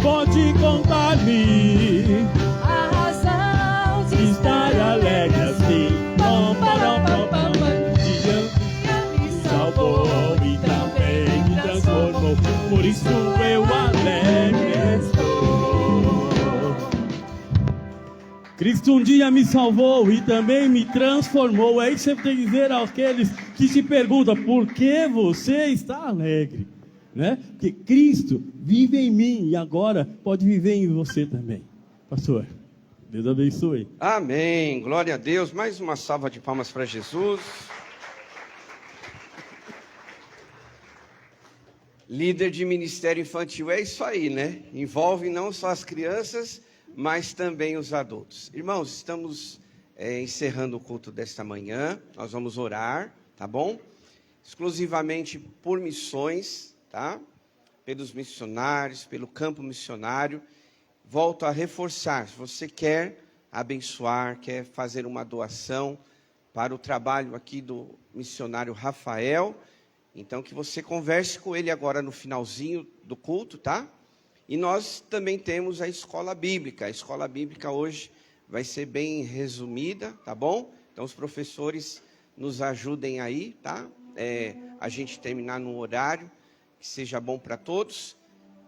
Pode contar-me a razão de estar alegre assim. Dia me salvou e também me transformou, por isso eu alegre estou. Cristo um dia me salvou e também me transformou. É isso que você tem que dizer àqueles que se perguntam por que você está alegre, né? Porque Cristo vive em mim e agora pode viver em você também. Pastor, Deus abençoe. Amém. Glória a Deus. Mais uma salva de palmas para Jesus. Líder de ministério infantil, é isso aí, né? Envolve não só as crianças, mas também os adultos. Irmãos, estamos encerrando o culto desta manhã. Nós vamos orar, tá bom? Exclusivamente por missões, tá? Pelos missionários, pelo campo missionário. Volto a reforçar, se você quer abençoar, quer fazer uma doação para o trabalho aqui do missionário Rafael, então que você converse com ele agora no finalzinho do culto, tá? E nós também temos a escola bíblica. A escola bíblica hoje vai ser bem resumida, tá bom? Então os professores nos ajudem aí, tá? A gente terminar num horário que seja bom para todos,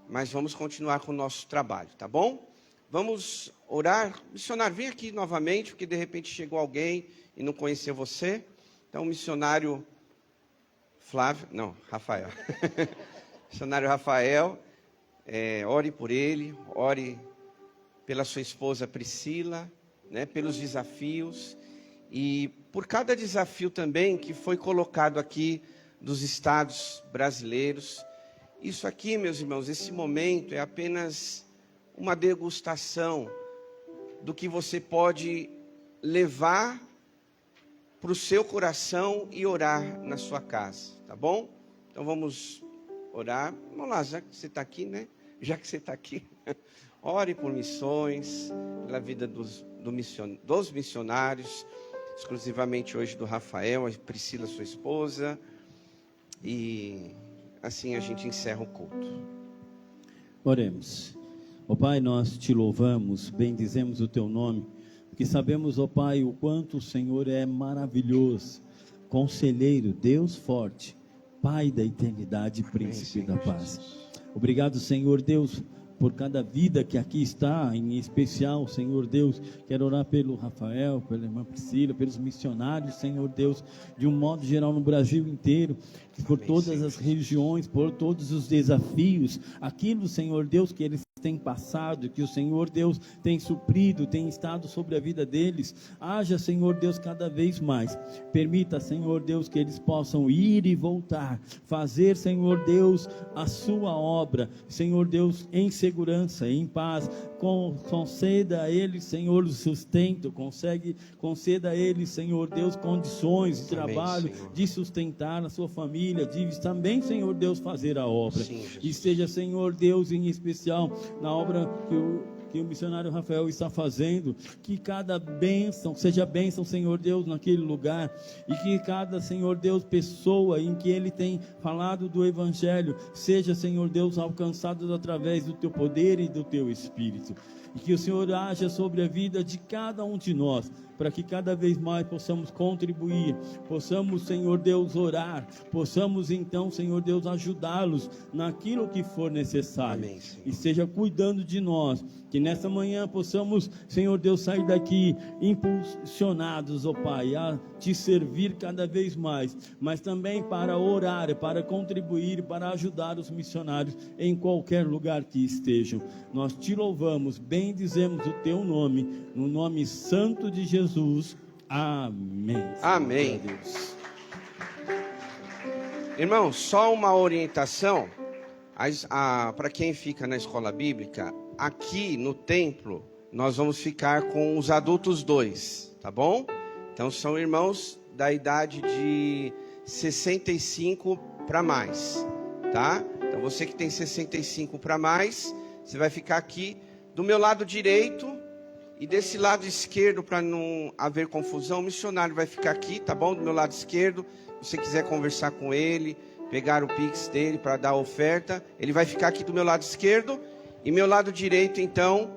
mas vamos continuar com o nosso trabalho, tá bom? Vamos orar. Missionário, vem aqui novamente, porque de repente chegou alguém e não conheceu você. Então o missionário Rafael. Missionário Rafael, ore por ele, ore pela sua esposa Priscila, né, pelos desafios e por cada desafio também que foi colocado aqui dos estados brasileiros. Isso aqui, meus irmãos, esse momento é apenas uma degustação do que você pode levar para o seu coração e orar na sua casa, tá bom? Então vamos orar. Vamos lá, já que você está aqui, né? Já que você está aqui, ore por missões, pela vida dos missionários, exclusivamente hoje do Rafael, a Priscila, sua esposa, e assim a gente encerra o culto. Oremos. Ó Pai, nós te louvamos, bendizemos o teu nome, porque sabemos, ó Pai, o quanto o Senhor é maravilhoso, conselheiro, Deus forte, Pai da eternidade, príncipe da paz. Obrigado, Senhor Deus, por cada vida que aqui está, em especial, Senhor Deus, quero orar pelo Rafael, pela irmã Priscila, pelos missionários, Senhor Deus, de um modo geral no Brasil inteiro, por todas as regiões, por todos os desafios, aquilo, Senhor Deus, que eles têm passado, que o Senhor Deus tem suprido, tem estado sobre a vida deles. Haja, Senhor Deus, cada vez mais. Permita, Senhor Deus, que eles possam ir e voltar, fazer, Senhor Deus, a sua obra, Senhor Deus, em segurança, em paz. Conceda a eles, Senhor, o sustento, conceda a eles, Senhor Deus, condições de trabalho, de sustentar a sua família, de também, Senhor Deus, fazer a obra. E seja, Senhor Deus, em especial, na obra que o missionário Rafael está fazendo, que cada bênção, seja bênção, Senhor Deus, naquele lugar, e que cada, Senhor Deus, pessoa em que ele tem falado do Evangelho, seja, Senhor Deus, alcançado através do teu poder e do teu Espírito. e que o Senhor haja sobre a vida de cada um de nós, para que cada vez mais possamos contribuir, possamos, Senhor Deus, orar, possamos então, Senhor Deus, ajudá-los naquilo que for necessário. Amém, Senhor. E esteja cuidando de nós, que nessa manhã possamos, Senhor Deus, sair daqui impulsionados, ó Pai, a te servir cada vez mais, mas também para orar, para contribuir, para ajudar os missionários em qualquer lugar que estejam. Nós te louvamos, bendizemos o teu nome, no nome santo de Jesus. Amém. Amém. Deus. Irmão, só uma orientação para quem fica na escola bíblica. Aqui no templo nós vamos ficar com os adultos 2, tá bom? Então são irmãos da idade de 65 para mais, tá? Então você que tem 65 para mais, você vai ficar aqui do meu lado direito e desse lado esquerdo, para não haver confusão. O missionário vai ficar aqui, tá bom? Do meu lado esquerdo. Se você quiser conversar com ele, pegar o Pix dele para dar a oferta, ele vai ficar aqui do meu lado esquerdo. E meu lado direito, então,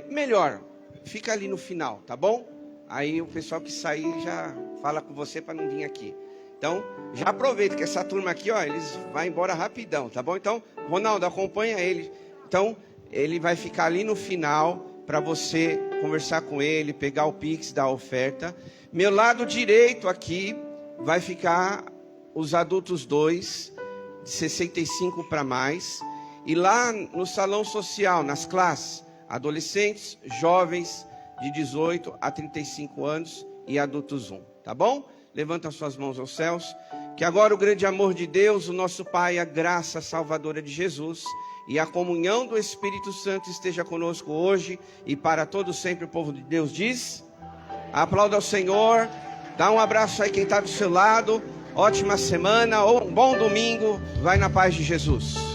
melhor, fica ali no final, tá bom? Aí o pessoal que sair já fala com você para não vir aqui. Então, já aproveita que essa turma aqui, ó, eles vão embora rapidão, tá bom? Então, Ronaldo, acompanha ele. Então, ele vai ficar ali no final para você conversar com ele, pegar o Pix da oferta. Meu lado direito aqui vai ficar os adultos 2, de 65 para mais. E lá no salão social, nas classes, adolescentes, jovens de 18 a 35 anos e adultos 1, tá bom? Levanta suas mãos aos céus. Que agora o grande amor de Deus, o nosso Pai, a graça salvadora de Jesus e a comunhão do Espírito Santo esteja conosco hoje e para todo sempre. O povo de Deus diz: aplauda ao Senhor, dá um abraço aí quem está do seu lado, ótima semana, ou um bom domingo, vai na paz de Jesus.